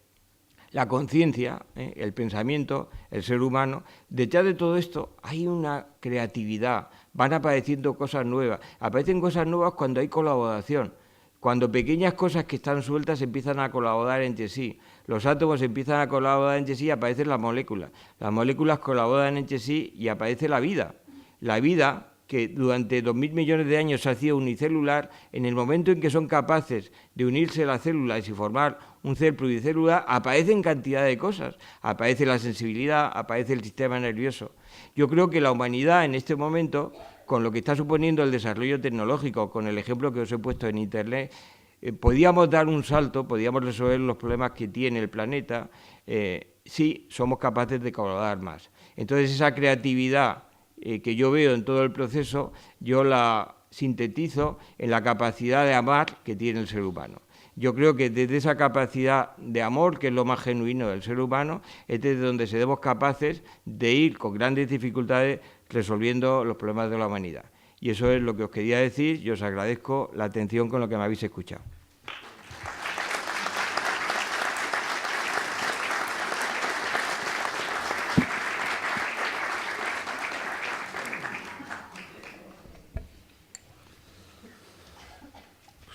Speaker 2: la conciencia, el pensamiento, el ser humano. Detrás de todo esto hay una creatividad, van apareciendo cosas nuevas. Aparecen cosas nuevas cuando hay colaboración, cuando pequeñas cosas que están sueltas empiezan a colaborar entre sí. Los átomos empiezan a colaborar entre sí y aparecen las moléculas colaboran entre sí y aparece la vida. La vida, que durante 2.000 millones de años se hacía unicelular, en el momento en que son capaces de unirse las células y formar un ser pluricelular, aparecen cantidad de cosas. Aparece la sensibilidad, aparece el sistema nervioso. Yo creo que la humanidad en este momento, con lo que está suponiendo el desarrollo tecnológico, con el ejemplo que os he puesto en Internet, podíamos dar un salto, podíamos resolver los problemas que tiene el planeta, si somos capaces de colaborar más. Entonces, esa creatividad que yo veo en todo el proceso, yo la sintetizo en la capacidad de amar que tiene el ser humano. Yo creo que desde esa capacidad de amor, que es lo más genuino del ser humano, es desde donde seremos capaces de ir con grandes dificultades resolviendo los problemas de la humanidad. Y eso es lo que os quería decir, y os agradezco la atención con lo que me habéis escuchado.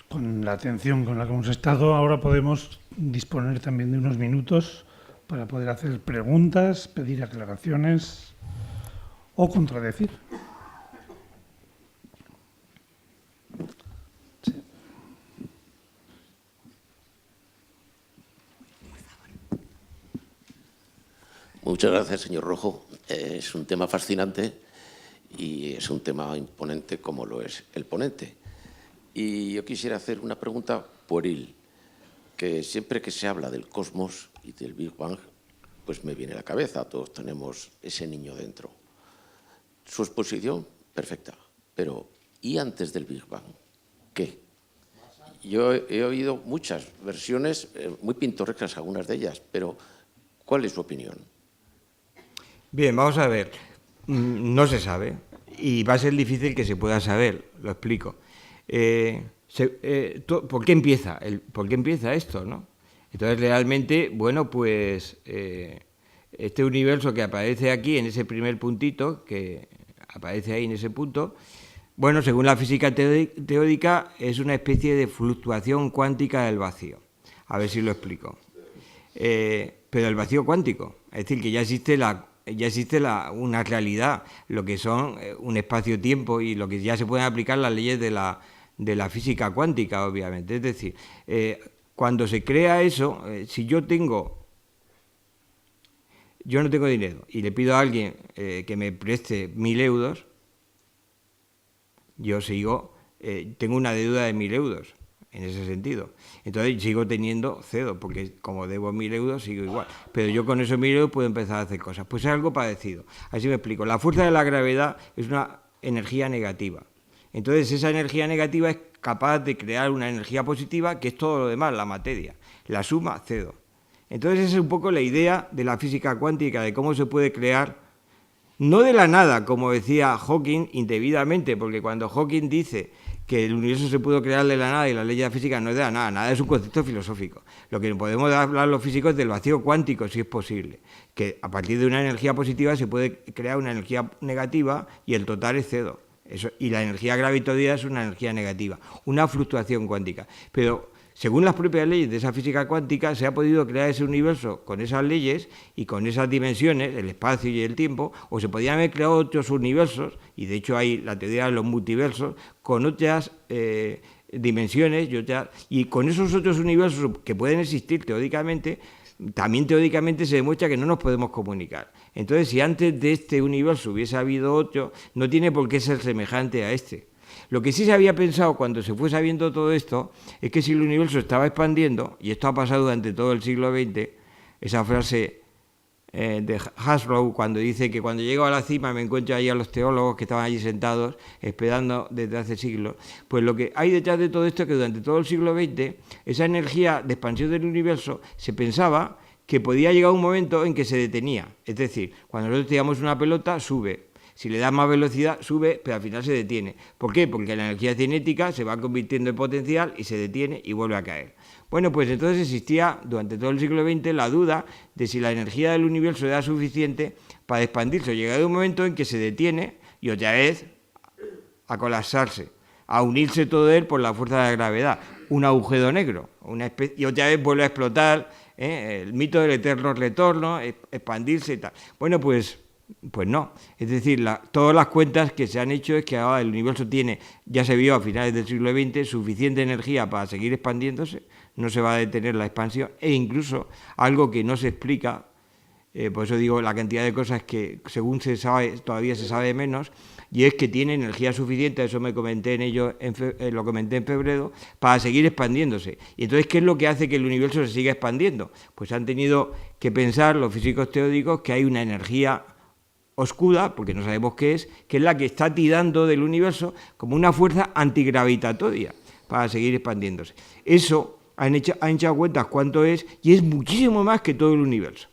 Speaker 1: Con la atención con la que hemos estado, ahora podemos disponer también de unos minutos para poder hacer preguntas, pedir aclaraciones o contradecir. Sí.
Speaker 3: Muchas gracias, señor Rojo. Es un tema fascinante y es un tema imponente como lo es el ponente. Y yo quisiera hacer una pregunta pueril, que siempre que se habla del cosmos y del Big Bang, pues me viene a la cabeza, todos tenemos ese niño dentro. Su exposición, perfecta, pero ¿y antes del Big Bang? ¿Qué? Yo he oído muchas versiones, muy pintorescas algunas de ellas, pero ¿cuál es su opinión?
Speaker 2: Bien, vamos a ver. No se sabe y va a ser difícil que se pueda saber, lo explico. ¿Por qué empieza? ¿Por qué empieza esto, no? Entonces, realmente, bueno, pues este universo que aparece aquí en ese primer puntito, que aparece ahí en ese punto, bueno, según la física teórica, es una especie de fluctuación cuántica del vacío. A ver si lo explico. Pero el vacío cuántico, es decir, que ya existe una realidad, lo que son un espacio-tiempo y lo que ya se pueden aplicar las leyes de la física cuántica, obviamente. Es decir, cuando se crea eso, si yo no tengo dinero y le pido a alguien que me preste 1.000 euros, yo tengo una deuda de 1.000 euros. En ese sentido. Entonces sigo teniendo cedo, porque como debo 1.000 euros sigo igual. Pero yo con esos 1.000 euros puedo empezar a hacer cosas. Pues es algo parecido. Así me explico. La fuerza de la gravedad es una energía negativa. Entonces esa energía negativa es capaz de crear una energía positiva, que es todo lo demás, la materia. La suma, cedo. Entonces esa es un poco la idea de la física cuántica, de cómo se puede crear, no de la nada, como decía Hawking, indebidamente, porque cuando Hawking dice que el universo se pudo crear de la nada y la ley de la física no es de la nada, nada es un concepto filosófico. Lo que podemos hablar los físicos es del vacío cuántico, si es posible, que a partir de una energía positiva se puede crear una energía negativa y el total es cero. Y la energía gravitatoria es una energía negativa, una fluctuación cuántica. Pero según las propias leyes de esa física cuántica, se ha podido crear ese universo con esas leyes y con esas dimensiones, el espacio y el tiempo, o se podían haber creado otros universos, y de hecho hay la teoría de los multiversos, con otras dimensiones y con esos otros universos que pueden existir teóricamente, también teóricamente se demuestra que no nos podemos comunicar. Entonces, si antes de este universo hubiese habido otro, no tiene por qué ser semejante a este. Lo que sí se había pensado cuando se fue sabiendo todo esto es que si el universo estaba expandiendo, y esto ha pasado durante todo el siglo XX, esa frase de Hasbro cuando dice que cuando llego a la cima me encuentro ahí a los teólogos que estaban allí sentados esperando desde hace siglos, pues lo que hay detrás de todo esto es que durante todo el siglo XX esa energía de expansión del universo se pensaba que podía llegar un momento en que se detenía. Es decir, cuando nosotros tiramos una pelota, sube. Si le das más velocidad, sube, pero al final se detiene. ¿Por qué? Porque la energía cinética se va convirtiendo en potencial y se detiene y vuelve a caer. Bueno, pues entonces existía durante todo el siglo XX la duda de si la energía del universo era suficiente para expandirse. Llega un momento en que se detiene y otra vez a colapsarse, a unirse todo él por la fuerza de la gravedad. Un agujero negro, y otra vez vuelve a explotar, el mito del eterno retorno, expandirse y tal. Bueno, pues no, es decir, todas las cuentas que se han hecho es que ahora el universo tiene, ya se vio a finales del siglo XX, suficiente energía para seguir expandiéndose, no se va a detener la expansión, e incluso algo que no se explica, por eso digo la cantidad de cosas que según se sabe, todavía se sabe menos, y es que tiene energía suficiente, eso lo comenté en febrero, para seguir expandiéndose. Y entonces, ¿qué es lo que hace que el universo se siga expandiendo? Pues han tenido que pensar los físicos teóricos que hay una energía oscura, porque no sabemos qué es la que está tirando del universo como una fuerza antigravitatoria para seguir expandiéndose. Eso han hecho cuentas cuánto es, y es muchísimo más que todo el universo.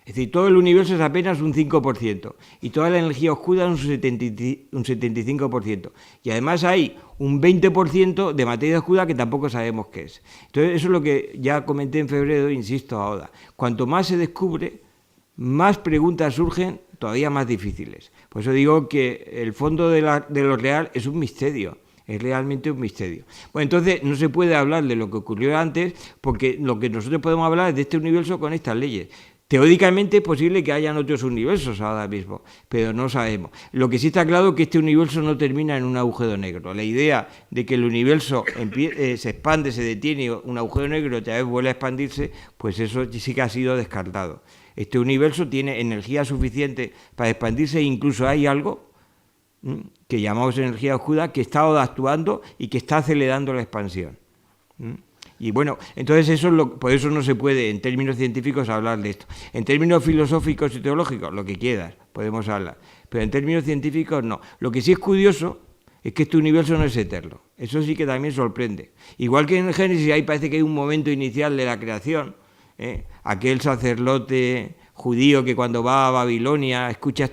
Speaker 2: Es decir, todo el universo es apenas un 5%, y toda la energía oscura es un 75%. Y además hay un 20% de materia oscura que tampoco sabemos qué es. Entonces, eso es lo que ya comenté en febrero, insisto ahora. Cuanto más se descubre, más preguntas surgen todavía más difíciles. Por eso digo que el fondo de lo real es un misterio, es realmente un misterio. Bueno, entonces no se puede hablar de lo que ocurrió antes, porque lo que nosotros podemos hablar es de este universo con estas leyes. Teóricamente es posible que hayan otros universos ahora mismo, pero no sabemos. Lo que sí está claro es que este universo no termina en un agujero negro. La idea de que el universo se expande, se detiene, un agujero negro otra vez vuelve a expandirse, pues eso sí que ha sido descartado. Este universo tiene energía suficiente para expandirse e incluso hay algo que llamamos energía oscura que está ahora actuando y que está acelerando la expansión. Y bueno, entonces por eso no se puede en términos científicos hablar de esto. En términos filosóficos y teológicos, lo que quieras, podemos hablar. Pero en términos científicos no. Lo que sí es curioso es que este universo no es eterno. Eso sí que también sorprende. Igual que en el Génesis ahí parece que hay un momento inicial de la creación, aquel sacerdote judío que cuando va a Babilonia escucha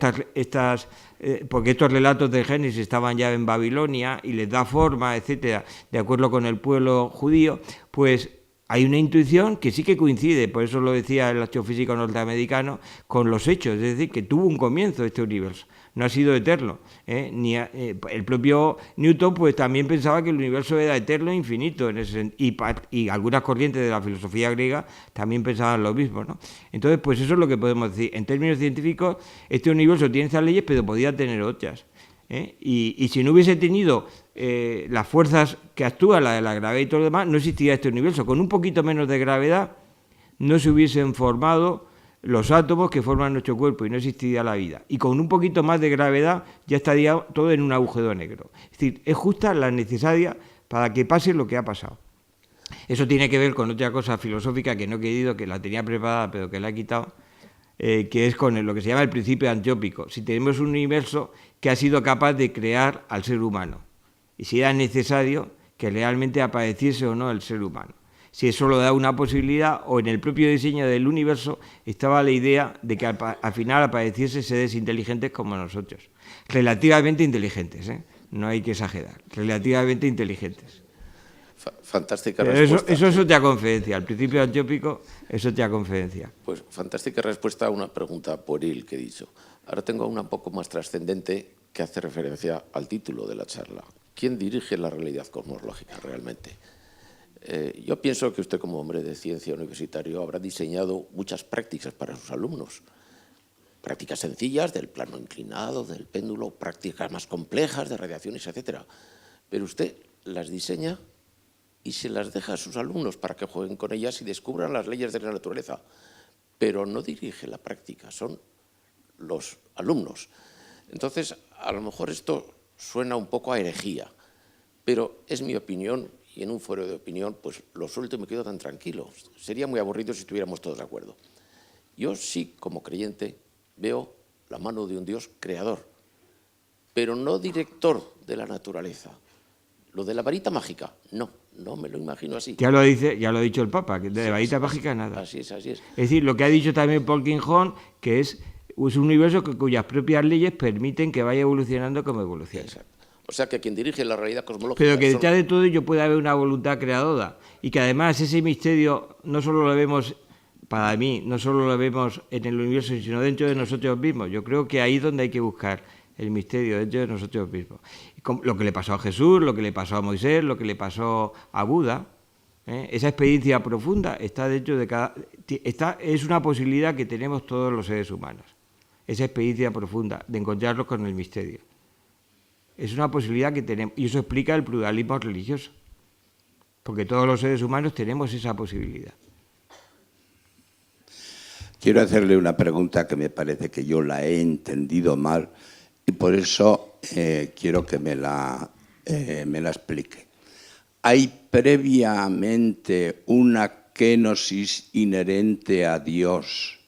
Speaker 2: porque estos relatos de Génesis estaban ya en Babilonia y les da forma, etcétera, de acuerdo con el pueblo judío, pues hay una intuición que sí que coincide, por eso lo decía el astrofísico norteamericano, con los hechos, es decir, que tuvo un comienzo este universo, no ha sido eterno. El propio Newton pues también pensaba que el universo era eterno e infinito, y algunas corrientes de la filosofía griega también pensaban lo mismo, ¿no? Entonces, pues eso es lo que podemos decir. En términos científicos, este universo tiene estas leyes, pero podía tener otras. Y si no hubiese tenido las fuerzas que actúan, la de la gravedad y todo lo demás, no existiría este universo. Con un poquito menos de gravedad no se hubiesen formado los átomos que forman nuestro cuerpo y no existiría la vida. Y con un poquito más de gravedad ya estaría todo en un agujero negro. Es decir, es justa la necesaria para que pase lo que ha pasado. Eso tiene que ver con otra cosa filosófica que no he querido, que la tenía preparada pero que la he quitado, que es con lo que se llama el principio antiópico. Si tenemos un universo que ha sido capaz de crear al ser humano y si era necesario que realmente apareciese o no el ser humano. Si eso lo da una posibilidad, o en el propio diseño del universo estaba la idea de que al final apareciese seres inteligentes como nosotros. Relativamente inteligentes, no hay que exagerar, relativamente inteligentes.
Speaker 3: Fantástica respuesta.
Speaker 2: Eso es otra conferencia, el principio antiópico es otra conferencia.
Speaker 3: Pues fantástica respuesta a una pregunta pueril que he dicho. Ahora tengo una un poco más trascendente que hace referencia al título de la charla. ¿Quién dirige la realidad cosmológica realmente? Yo pienso que usted, como hombre de ciencia universitario, habrá diseñado muchas prácticas para sus alumnos. Prácticas sencillas del plano inclinado, del péndulo, prácticas más complejas de radiaciones, etc. Pero usted las diseña y se las deja a sus alumnos para que jueguen con ellas y descubran las leyes de la naturaleza. Pero no dirige la práctica, son los alumnos. Entonces, a lo mejor esto suena un poco a herejía, pero es mi opinión. Y en un foro de opinión, pues lo suelto y me quedo tan tranquilo. Sería muy aburrido si estuviéramos todos de acuerdo. Yo sí, como creyente, veo la mano de un Dios creador, pero no director de la naturaleza. Lo de la varita mágica, no me lo imagino así.
Speaker 2: Ya lo ha dicho el Papa, que de varita mágica nada.
Speaker 3: Así es, así es.
Speaker 2: Es decir, lo que ha dicho también Paul Kinghorn, que es un universo cuyas propias leyes permiten que vaya evolucionando como evoluciona.
Speaker 3: Exacto. O sea, que quien dirige la realidad cosmológica...
Speaker 2: Pero que detrás de todo ello puede haber una voluntad creadora y que además ese misterio no solo lo vemos, para mí, no solo lo vemos en el universo, sino dentro de nosotros mismos. Yo creo que ahí es donde hay que buscar el misterio, dentro de nosotros mismos. Lo que le pasó a Jesús, lo que le pasó a Moisés, lo que le pasó a Buda, esa experiencia profunda está dentro de es una posibilidad que tenemos todos los seres humanos. Esa experiencia profunda de encontrarnos con el misterio. Es una posibilidad que tenemos, y eso explica el pluralismo religioso, porque todos los seres humanos tenemos esa posibilidad.
Speaker 4: Quiero hacerle una pregunta que me parece que yo la he entendido mal y por eso quiero que me la explique. ¿Hay previamente una kenosis inherente a Dios?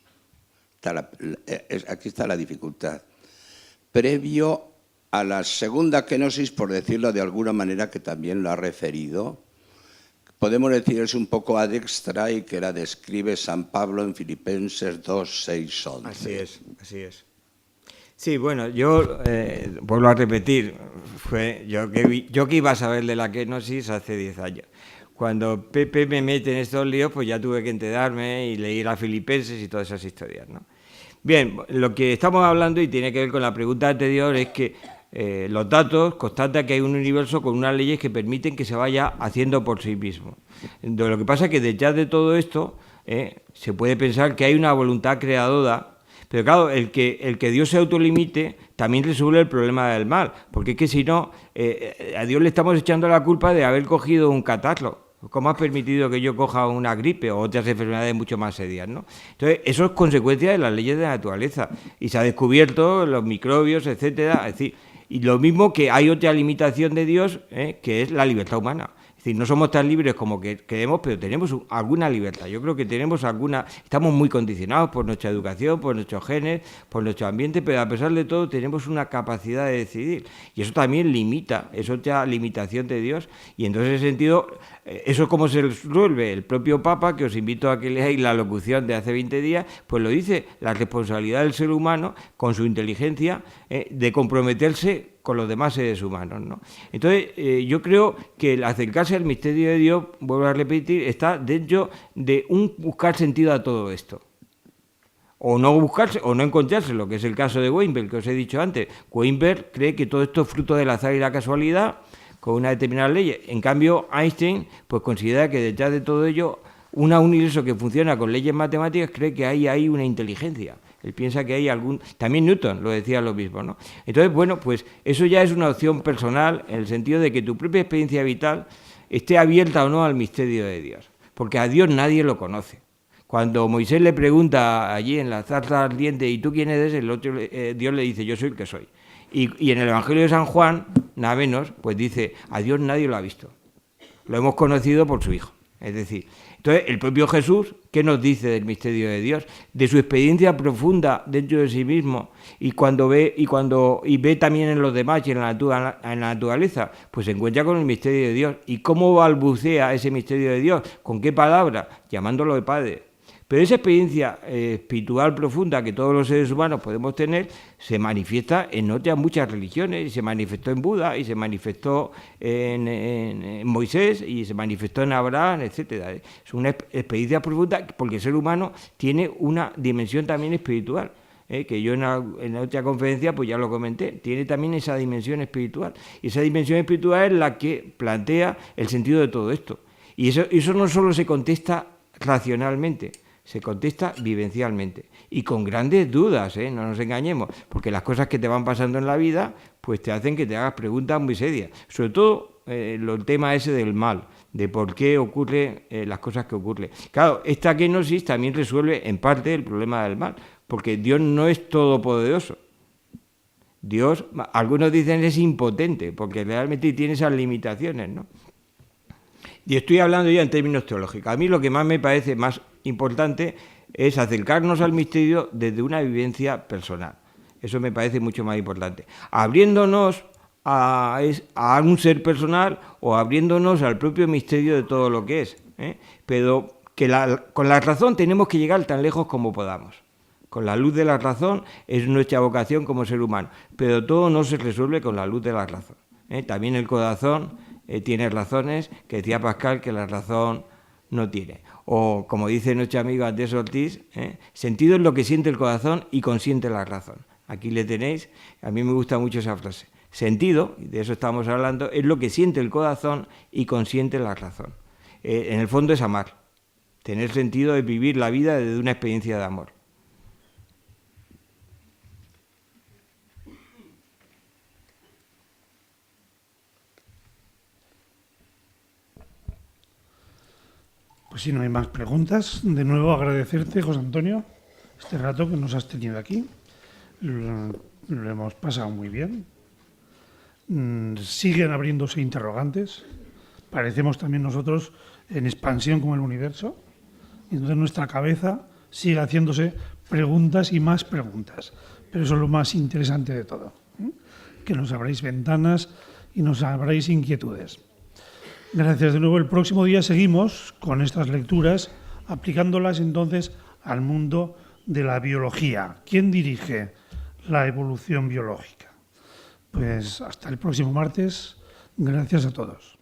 Speaker 4: Aquí está la dificultad. Previo a la segunda kenosis, por decirlo de alguna manera, que también lo ha referido, podemos decir es un poco ad extra y que la describe San Pablo en Filipenses 2, 6, 11.
Speaker 2: Así es. Sí, bueno, yo vuelvo a repetir, yo que iba a saber de la kenosis hace 10 años. Cuando Pepe me mete en estos líos, pues ya tuve que enterarme y leer a Filipenses y todas esas historias, ¿no? Bien, lo que estamos hablando, y tiene que ver con la pregunta anterior, es que los datos constatan que hay un universo con unas leyes que permiten que se vaya haciendo por sí mismo. Entonces, lo que pasa es que detrás de todo esto se puede pensar que hay una voluntad creadora, pero claro, el que Dios se autolimite también resuelve el problema del mal, porque es que si no, a Dios le estamos echando la culpa de haber cogido un catarro. ¿Cómo has permitido que yo coja una gripe o otras enfermedades mucho más serias, ¿no? Entonces, eso es consecuencia de las leyes de la naturaleza. Y se ha descubierto los microbios, etcétera. Es decir, y lo mismo que hay otra limitación de Dios, que es la libertad humana. Es decir, no somos tan libres como que queremos, pero tenemos alguna libertad. Yo creo que estamos muy condicionados por nuestra educación, por nuestros genes, por nuestro ambiente, pero a pesar de todo tenemos una capacidad de decidir. Y eso también limita, eso es ya limitación de Dios. Y entonces, en ese sentido, eso es como se resuelve. El propio Papa, que os invito a que leáis la locución de hace 20 días, pues lo dice, la responsabilidad del ser humano, con su inteligencia, de comprometerse con los demás seres humanos, ¿no? Entonces, yo creo que el acercarse al misterio de Dios, vuelvo a repetir, está dentro de un buscar sentido a todo esto. O no buscarse, o no encontrárselo, que es el caso de Weinberg, que os he dicho antes. Weinberg cree que todo esto es fruto del azar y la casualidad, con una determinada ley. En cambio, Einstein pues considera que detrás de todo ello, un universo que funciona con leyes matemáticas, cree que hay una inteligencia. Él piensa que hay también Newton lo decía lo mismo, ¿no? Entonces, bueno, pues eso ya es una opción personal, en el sentido de que tu propia experiencia vital esté abierta o no al misterio de Dios. Porque a Dios nadie lo conoce. Cuando Moisés le pregunta allí en la zarza ardiente, ¿y tú quién eres? El otro, Dios le dice, yo soy el que soy. Y en el Evangelio de San Juan, nada menos, pues dice, a Dios nadie lo ha visto. Lo hemos conocido por su Hijo. Es decir, entonces el propio Jesús, ¿qué nos dice del misterio de Dios? De su experiencia profunda dentro de sí mismo y ve también en los demás y en la naturaleza, pues se encuentra con el misterio de Dios. ¿Y cómo balbucea ese misterio de Dios? ¿Con qué palabra? Llamándolo de Padre. Pero esa experiencia espiritual profunda que todos los seres humanos podemos tener se manifiesta en otras muchas religiones, y se manifestó en Buda, y se manifestó en Moisés, y se manifestó en Abraham, etcétera. Es una experiencia profunda porque el ser humano tiene una dimensión también espiritual, que yo en otra conferencia pues ya lo comenté, tiene también esa dimensión espiritual. Y esa dimensión espiritual es la que plantea el sentido de todo esto. Y eso no solo se contesta racionalmente, se contesta vivencialmente y con grandes dudas, no nos engañemos, porque las cosas que te van pasando en la vida pues te hacen que te hagas preguntas muy serias, sobre todo el tema ese del mal, de por qué ocurren las cosas que ocurren. Claro, esta kenosis también resuelve en parte el problema del mal, porque Dios no es todopoderoso. Dios, algunos dicen es impotente, porque realmente tiene esas limitaciones, ¿no? Y estoy hablando ya en términos teológicos. A mí lo que más me parece más importante es acercarnos al misterio desde una vivencia personal. Eso me parece mucho más importante. Abriéndonos a un ser personal o abriéndonos al propio misterio de todo lo que es. Pero que con la razón tenemos que llegar tan lejos como podamos. Con la luz de la razón es nuestra vocación como ser humano. Pero todo no se resuelve con la luz de la razón. También el corazón tiene razones que decía Pascal que la razón no tiene. O, como dice nuestro amigo Andrés Ortiz, sentido es lo que siente el corazón y consiente la razón. Aquí le tenéis, a mí me gusta mucho esa frase. Sentido, y de eso estamos hablando, es lo que siente el corazón y consiente la razón. En el fondo es amar. Tener sentido es vivir la vida desde una experiencia de amor.
Speaker 1: Pues si no hay más preguntas, de nuevo agradecerte, José Antonio, este rato que nos has tenido aquí. Lo hemos pasado muy bien. Siguen abriéndose interrogantes. Parecemos también nosotros en expansión como el universo. Y entonces nuestra cabeza sigue haciéndose preguntas y más preguntas. Pero eso es lo más interesante de todo, que nos abráis ventanas y nos abráis inquietudes. Gracias de nuevo. El próximo día seguimos con estas lecturas, aplicándolas entonces al mundo de la biología. ¿Quién dirige la evolución biológica? Pues hasta el próximo martes. Gracias a todos.